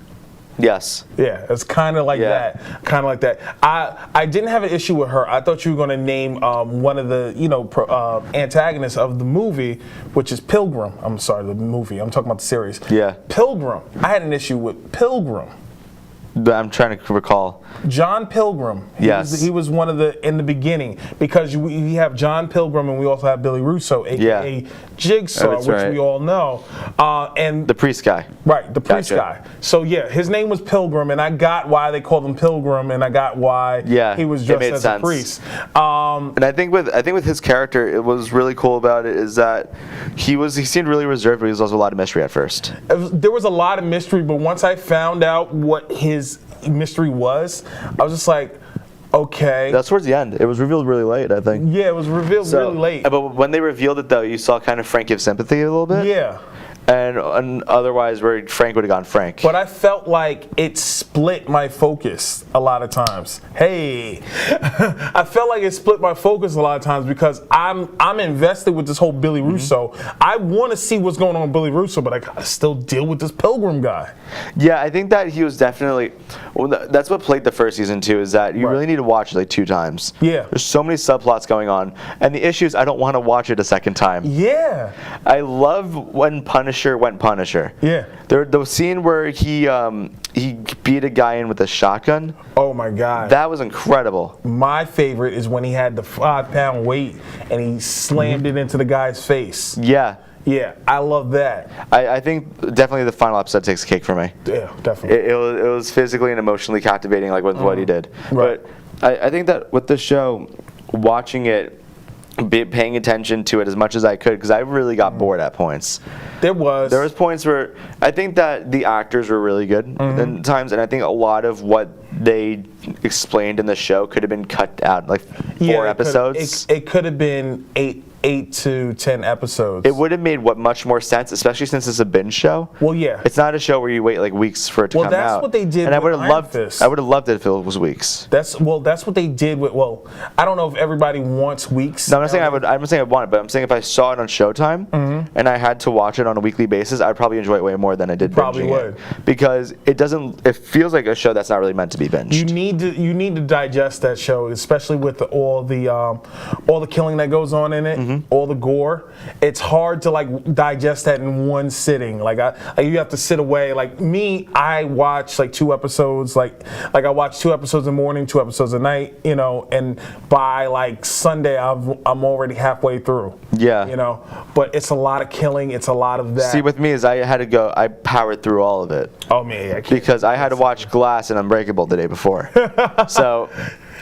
Yes. Yeah, it's kind of like that. Kind of like that. I didn't have an issue with her. I thought you were going to name one of the antagonists of the movie, which is Pilgrim. I'm sorry, the movie. I'm talking about the series. Yeah. Pilgrim. I had an issue with Pilgrim. I'm trying to recall. John Pilgrim. He was one of the in the beginning, because we have John Pilgrim and we also have Billy Russo, aka Jigsaw, which we all know, and the priest guy. Right, the priest guy. So yeah, his name was Pilgrim, and I got why they called him Pilgrim, and I got why he was dressed as a priest. And I think with his character, it was really cool about it is that he seemed really reserved, but he was also a lot of mystery at first. There was a lot of mystery, but once I found out what his mystery was, I was just like, okay. That's towards the end. It was revealed really late, I think. Yeah, it was revealed really late. But when they revealed it, though, you saw kind of Frank give sympathy a little bit. Yeah. And otherwise, where Frank would have gone Frank. But I felt like it split my focus a lot of times. Hey, I felt like it split my focus a lot of times because I'm invested with this whole Billy Russo. I want to see what's going on with Billy Russo, but I gotta still deal with this Pilgrim guy. Yeah, I think that he was definitely. Well, that's what played the first season too. Is that you really need to watch it like 2 times. Yeah. There's so many subplots going on, and the issue is I don't want to watch it a second time. Yeah. I love when Punisher went Punisher. Yeah. The scene where he beat a guy in with a shotgun. Oh my God. That was incredible. My favorite is when he had the 5-pound weight and he slammed it into the guy's face. Yeah. Yeah, I love that. I think definitely the final episode takes a cake for me. Yeah, definitely. It was physically and emotionally captivating, like with what he did. Right. But I think that with the show, watching it, paying attention to it as much as I could, because I really got bored at points. There was points where I think that the actors were really good at times, and I think a lot of what they explained in the show could have been cut out, like 4 episodes. It could have been 8 to 10 episodes. It would have made much more sense, especially since it's a binge show. Well, yeah. It's not a show where you wait like weeks for it to come out. Well, that's what they did and with Iron Fist. I would have loved it if it was weeks. That's what they did with. Well, I don't know if everybody wants weeks. No, I'm not saying I want it, but I'm saying if I saw it on Showtime and I had to watch it on a weekly basis, I'd probably enjoy it way more than I did. Probably would, because it feels like a show that's not really meant to be binged. You need to digest that show, especially with all the killing that goes on in it, all the gore. It's hard to like digest that in one sitting. Like you have to sit away. Like me, I watch like 2 episodes. Like I watch 2 episodes in the morning, 2 episodes at night. And by like Sunday, I'm already halfway through. Yeah. But it's a lot of killing. It's a lot of that. See, with me is I powered through all of it. Oh man, because I had to watch Glass and Unbreakable the day before. So.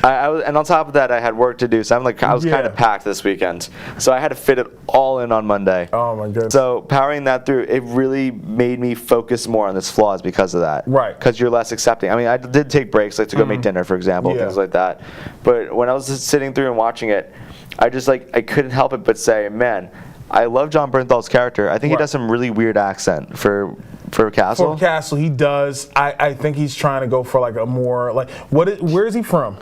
And on top of that, I had work to do, so I was kind of packed this weekend. So I had to fit it all in on Monday. Oh my goodness! So powering that through, it really made me focus more on its flaws because of that. Right. Because you're less accepting. I mean, I did take breaks, like to go make dinner, for example, things like that. But when I was just sitting through and watching it, I just I couldn't help it but say, man, I love John Bernthal's character. I think he does some really weird accent for Castle. For Castle, he does. I think he's trying to go for like a more like where is he from?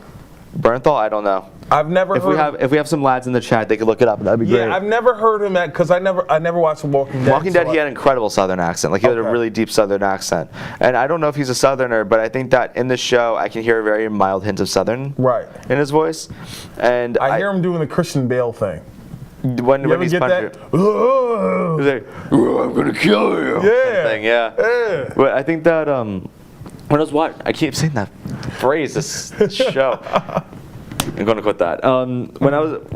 Bernthal, I don't know. I've never heard. If we have some lads in the chat, they could look it up. That'd be great. Yeah, I've never heard him because I never watched Walking Dead. Walking Dead, he had an incredible Southern accent. Like he had a really deep Southern accent, and I don't know if he's a Southerner, but I think that in the show I can hear a very mild hint of Southern in his voice. And I hear him doing the Christian Bale thing. When he's punching, he's like, "I'm gonna kill you." Yeah. But I think that when I was watching, I keep saying that phrase. This show. I'm going to quit that. When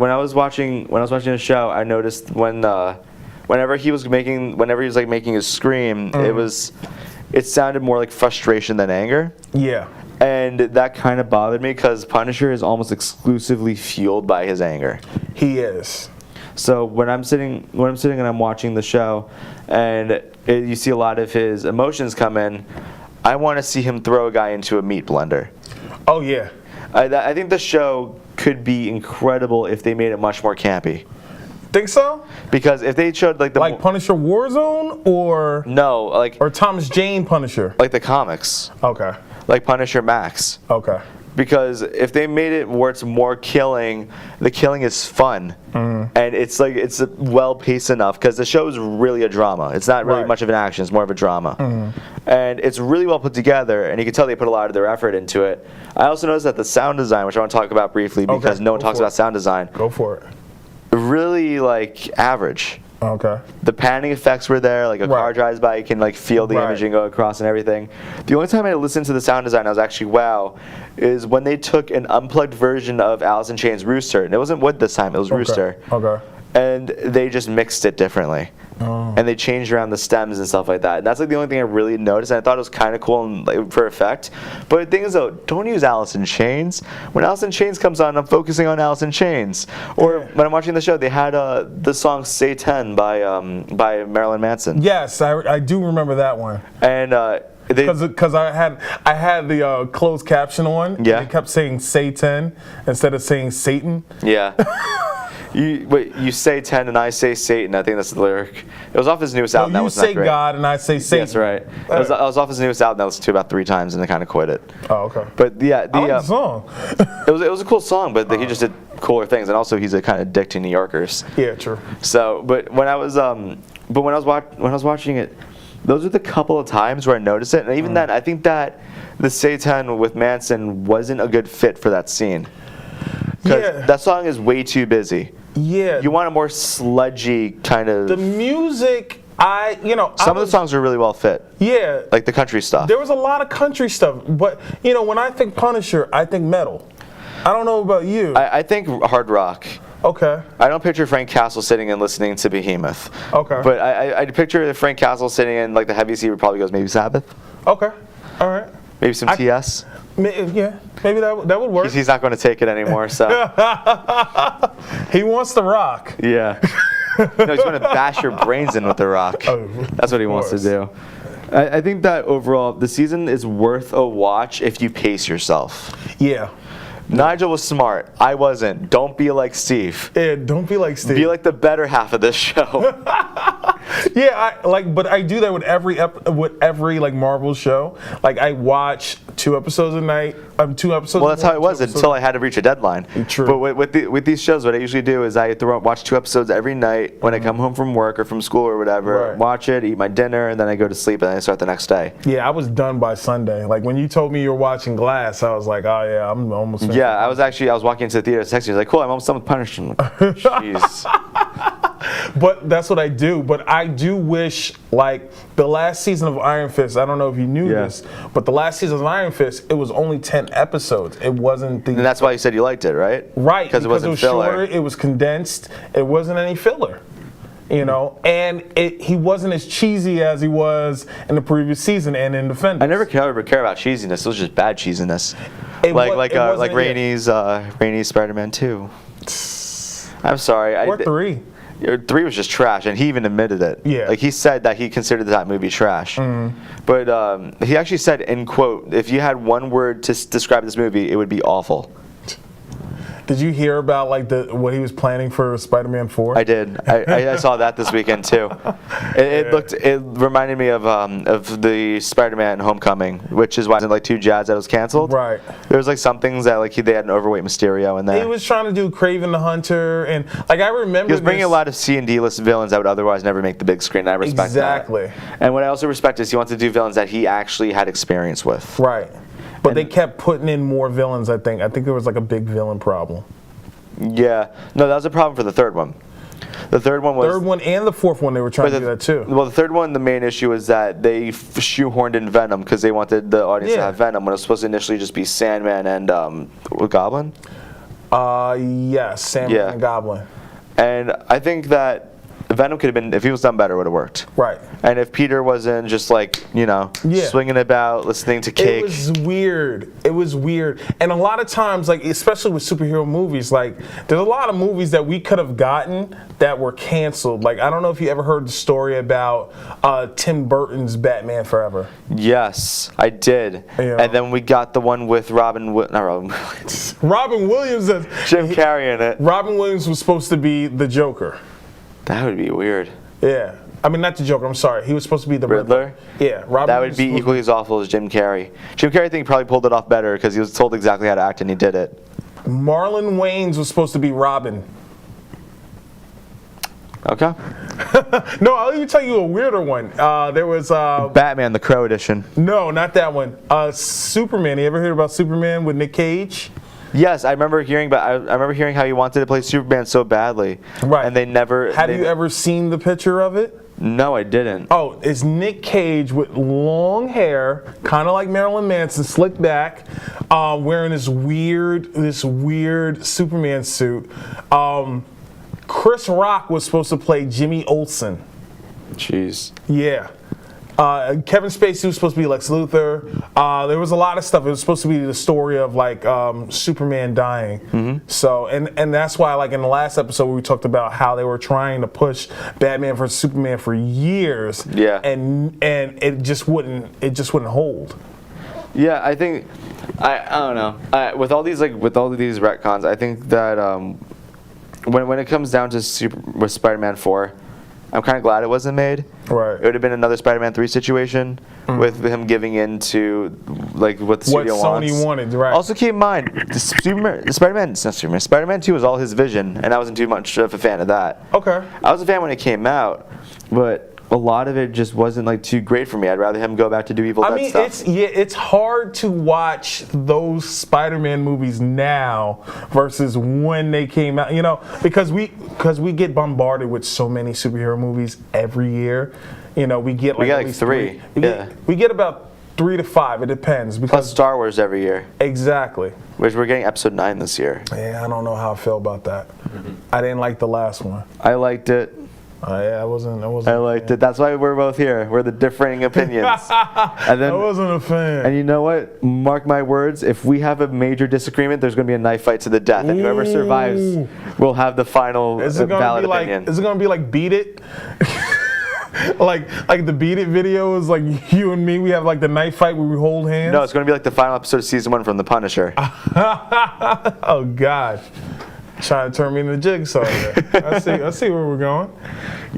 I was watching the show, I noticed whenever he was like making his scream, it sounded more like frustration than anger. Yeah. And that kind of bothered me because Punisher is almost exclusively fueled by his anger. He is. So when I'm sitting and I'm watching the show, and you see a lot of his emotions come in, I want to see him throw a guy into a meat blender. Oh yeah. I think the show could be incredible if they made it much more campy. Think so? Because if they showed like Punisher Warzone or or Thomas Jane Punisher, like the comics. Okay. Like Punisher Max. Okay. Because if they made it where it's more killing, the killing is fun, and it's well paced enough. Because the show is really a drama. It's not really much of an action. It's more of a drama, and it's really well put together. And you can tell they put a lot of their effort into it. I also noticed that the sound design, which I want to talk about briefly, because no one talks about sound design. Go for it. Really average. Okay. The panning effects were there, like a car drives by, you can feel the imaging go across and everything. The only time I listened to the sound design, I was actually wow, is when they took an unplugged version of Alice in Chains' Rooster, and it wasn't wood this time, it was Rooster. Okay. And they just mixed it differently. Oh. And they changed around the stems and stuff like that. And that's the only thing I really noticed, and I thought it was kind of cool and for effect. But the thing is though, don't use Alice in Chains. When Alice in Chains comes on, I'm focusing on Alice in Chains. Or when I'm watching the show, they had the song "Say 10" by Marilyn Manson. Yes, I do remember that one. And because I had the closed caption on. Yeah. They kept saying "Satan" instead of saying "Satan." Yeah. You say 10 and I say Satan. I think that's the lyric. It was off his newest album. That was not great. You say God and I say Satan. That's right. I was off his newest album. That listened to about 3 times and I kind of quit it. Oh, okay. But yeah, I like the song. it was a cool song, but he just did cooler things, and also he's a kind of dick to New Yorkers. Yeah, true. So, but when I was watching it, those are the couple of times where I noticed it, and even then, I think that the Satan with Manson wasn't a good fit for that scene. Because that song is way too busy. Yeah. You want a more sludgy kind of... The music, some of the songs are really well fit. Yeah. Like the country stuff. There was a lot of country stuff, but, when I think Punisher, I think metal. I don't know about you. I think hard rock. Okay. I don't picture Frank Castle sitting and listening to Behemoth. Okay. But I picture Frank Castle sitting in the heavy seat would probably goes maybe Sabbath. Okay. All right. Maybe some TS. Yeah, maybe that would work. He's not going to take it anymore, so. He wants to rock. Yeah. No, he's going to bash your brains in with the rock. That's what he wants to do. I think that overall, the season is worth a watch if you pace yourself. Yeah. Nigel was smart. I wasn't. Don't be like Steve. Yeah, don't be like Steve. Be like the better half of this show. Yeah, but I do that with every Marvel show. I watch 2 episodes a night. 2 episodes. Well, that's how it was until I had to reach a deadline. True. But with these shows, what I usually do is I watch 2 episodes every night when I come home from work or from school or whatever. Right. Watch it, eat my dinner, and then I go to sleep, and then I start the next day. Yeah, I was done by Sunday. When you told me you were watching Glass, I was like, oh yeah, I'm almost finished. Yeah, I was walking into the theater, texting, he was like, cool, I'm almost done with Punisher. Jeez. But that's what I do. But I do wish, the last season of Iron Fist, I don't know if you knew this, but the last season of Iron Fist, it was only 10 episodes. It wasn't the... And that's why you said you liked it, right? Right. Because it wasn't filler. Shorter, it was condensed. It wasn't any filler. And he wasn't as cheesy as he was in the previous season and in Defenders. I never care about cheesiness. It was just bad cheesiness. Like Raimi's Spider-Man 2. I'm sorry. Or 3. 3 was just trash, and he even admitted it. Yeah. He said that he considered that movie trash. But he actually said, in quote, if you had one word to describe this movie, it would be awful. Did you hear about like what he was planning for Spider-Man 4? I did. I saw that this weekend too. It reminded me of the Spider-Man Homecoming, which is why like 2 Jazz that was canceled. Right. There was like some things that like they had an overweight Mysterio in there. He was trying to do Kraven the Hunter, and like I remember he was bringing a lot of C and D list villains that would otherwise never make the big screen. And I respect exactly. that. And what I also respect is he wants to do villains that he actually had experience with. Right. But they kept putting in more villains, I think. I think there was like a big villain problem. Yeah. No, that was a problem for the third one. The third one was... Third one and the fourth one, they were trying to do that too. Well, the third one, the main issue was that they shoehorned in Venom because they wanted the audience to have Venom when it was supposed to initially just be Sandman and Goblin? Yes, Sandman and Goblin. And I think that Venom could have been, if he was done better, it would have worked. Right. And if Peter wasn't just like, swinging about, listening to Cake. It was weird. It was weird. And a lot of times, like, especially with superhero movies, like, there's a lot of movies that we could have gotten that were canceled. Like, I don't know if you ever heard the story about Tim Burton's Batman Forever. Yes, I did. And then we got the one with Robin Williams. Robin Williams. Jim Carrey in it. Robin Williams was supposed to be the Joker. That would be weird. Yeah. I mean, not the Joker, I'm sorry. He was supposed to be the Riddler. Yeah. That would be equally as awful as Jim Carrey. Jim Carrey, I think, probably pulled it off better because he was told exactly how to act and he did it. Marlon Wayans was supposed to be Robin. Okay. No, I'll even tell you a weirder one. There was... Batman, the Crow edition. No, not that one. Superman. You ever heard about Superman with Nick Cage? Yes, I remember hearing, but I remember hearing how he wanted to play Superman so badly, right? And they never. Have you ever seen the picture of it? No, I didn't. Oh, it's Nick Cage with long hair, kind of like Marilyn Manson, slicked back, wearing this weird Superman suit. Chris Rock was supposed to play Jimmy Olsen. Jeez. Yeah. Kevin Spacey was supposed to be Lex Luthor. There was a lot of stuff. It was supposed to be the story of like Superman dying. Mm-hmm. So and that's why like in the last episode we talked about how they were trying to push Batman vs Superman for years. Yeah. And it just wouldn't hold. Yeah, I think I don't know. With all these retcons, I think that when it comes down to with Spider-Man 4. I'm kind of glad it wasn't made. Right. It would have been another Spider-Man 3 situation with him giving in to like what the studio wants. What Sony wanted, right. Also keep in mind, Spider-Man 2 was all his vision, and I wasn't too much of a fan of that. Okay. I was a fan when it came out, but a lot of it just wasn't like too great for me. I'd rather him go back to do Evil Dead stuff. It's hard to watch those Spider-Man movies now versus when they came out. Because we get bombarded with so many superhero movies every year. We get like at least 3. We get about 3 to 5. It depends. Plus Star Wars every year. Exactly. Which we're getting episode 9 this year. Yeah, I don't know how I feel about that. Mm-hmm. I didn't like the last one. I liked it. I wasn't. I liked it. That's why we're both here. We're the differing opinions. And then, I wasn't a fan. And you know what? Mark my words. If we have a major disagreement, there's going to be a knife fight to the death, and whoever survives will have the final valid opinion. Is it going to be like Beat It? like the Beat It video is like you and me. We have like the knife fight where we hold hands. No, it's going to be like the final episode of season 1 from The Punisher. Oh God. Trying to turn me into Jigsaw. I see where we're going.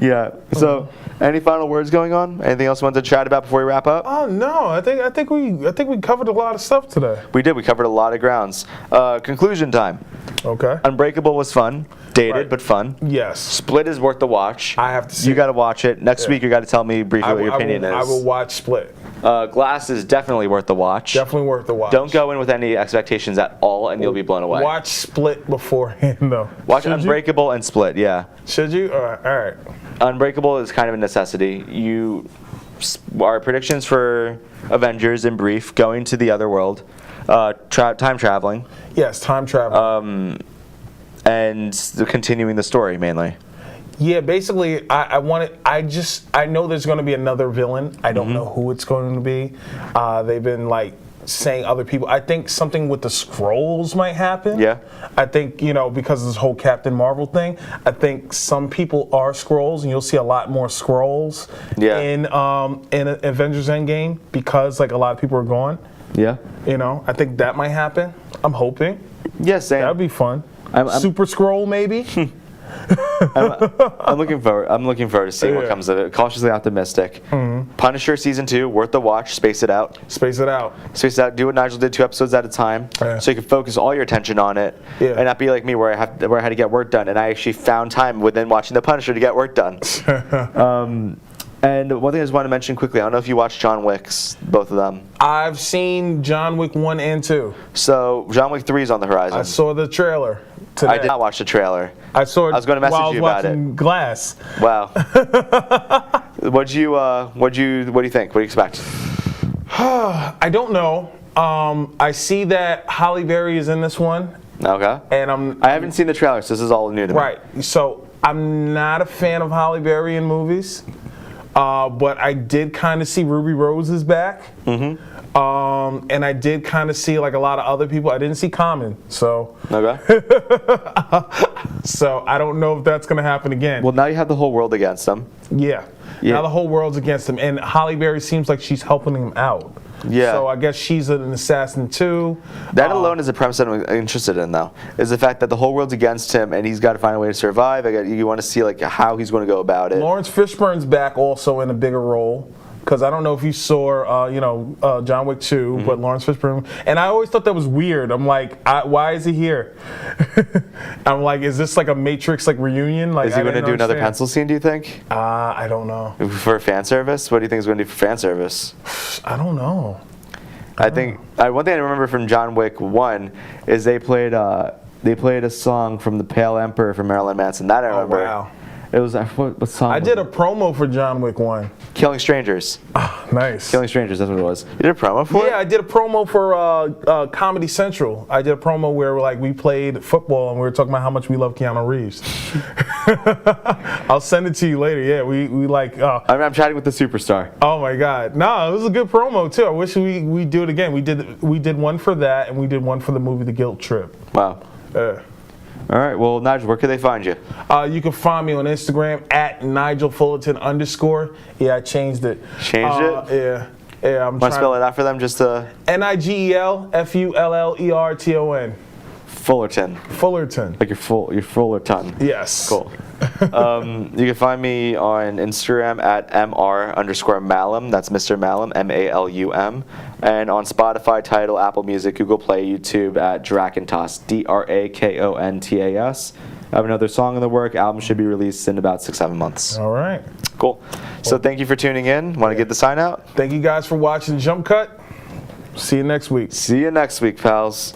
Yeah. So, any final words going on? Anything else you want to chat about before we wrap up? Oh no, I think we covered a lot of stuff today. We did. We covered a lot of grounds. Conclusion time. Okay. Unbreakable was fun. Dated, but fun. Yes. Split is worth the watch. I have to see. You got to watch it. Next week, you got to tell me briefly what your opinion is. I will watch Split. Glass is definitely worth the watch. Definitely worth the watch. Don't go in with any expectations at all, and you'll be blown away. Watch Split beforehand, though. Watch Unbreakable and Split, yeah. Should you? All right. Unbreakable is kind of a necessity. Our predictions for Avengers in brief, going to the other world, time traveling. Yes, time traveling. And continuing the story, mainly. Yeah, basically, I know there's going to be another villain. I don't know who it's going to be. They've been like saying other people. I think something with the Skrulls might happen. Yeah. I think because of this whole Captain Marvel thing. I think some people are Skrulls, and you'll see a lot more Skrulls in Avengers Endgame because like a lot of people are gone. Yeah. I think that might happen. I'm hoping. Yeah, same. That'd be fun. Super Scroll, maybe. I'm looking forward to seeing what comes of it. Cautiously optimistic. Punisher season 2, worth the watch. Space it out. Space it out. Do what Nigel did, 2 episodes at a time, so you can focus all your attention on it, and not be like me where I had to get work done. And I actually found time within watching The Punisher to get work done. And one thing I just want to mention quickly, I don't know if you watched John Wick's, both of them. I've seen John Wick 1 and 2. So John Wick 3 is on the horizon. I saw the trailer today. I did not watch the trailer. I saw it. I was going to message you about it. Glass. Wow. What do you think? What do you expect? I don't know. I see that Halle Berry is in this one. Okay. And I haven't seen the trailer, so this is all new to me. Right. So I'm not a fan of Halle Berry in movies. But I did kind of see Ruby Rose is back. And I did kind of see like a lot of other people. I didn't see Common, so. Okay. So I don't know if that's going to happen again. Well, now you have the whole world against them. Yeah. Now the whole world's against him, and Halle Berry seems like she's helping him out. Yeah. So I guess she's an assassin too. That alone is a premise that I'm interested in, though, is the fact that the whole world's against him and he's got to find a way to survive. You want to see like how he's going to go about it. Lawrence Fishburne's back also in a bigger role. Because I don't know if you saw, John Wick 2, but Lawrence Fishburne. And I always thought that was weird. I'm like, why is he here? I'm like, is this like a Matrix like reunion? Like, is he going to do another pencil scene, do you think? I don't know. For fan service? What do you think he's going to do for fan service? I don't know. I think one thing I remember from John Wick 1 is they played a song from The Pale Emperor from Marilyn Manson. That I remember. Oh, wow. It was what song? I did a promo for John Wick 1. Killing Strangers. Nice. Killing Strangers, that's what it was. You did a promo for it? Yeah, I did a promo for Comedy Central. I did a promo where like we played football and we were talking about how much we love Keanu Reeves. I'll send it to you later. Yeah, we like. I'm chatting with the superstar. Oh my God! No, it was a good promo too. I wish we do it again. We did one for that and we did one for the movie The Guilt Trip. Wow. All right. Well, Nigel, where can they find you? You can find me on Instagram at @NigelFullerton_. Yeah, I changed it. Changed it? Yeah. Yeah, I'm Want to spell it out for them just to... NIGELFULLERTON. Fullerton. Fullerton. Like your Fullerton. Yes. Cool. You can find me on Instagram at MR_Malum. That's Mr. Malum, MALUM. And on Spotify, Tidal, Apple Music, Google Play, YouTube at Drakontas, DRAKONTAS. I have another song in the work. Album should be released in about 6-7 months. All right. Cool. So thank you for tuning in. Want to get the sign out? Thank you guys for watching Jump Cut. See you next week. See you next week, pals.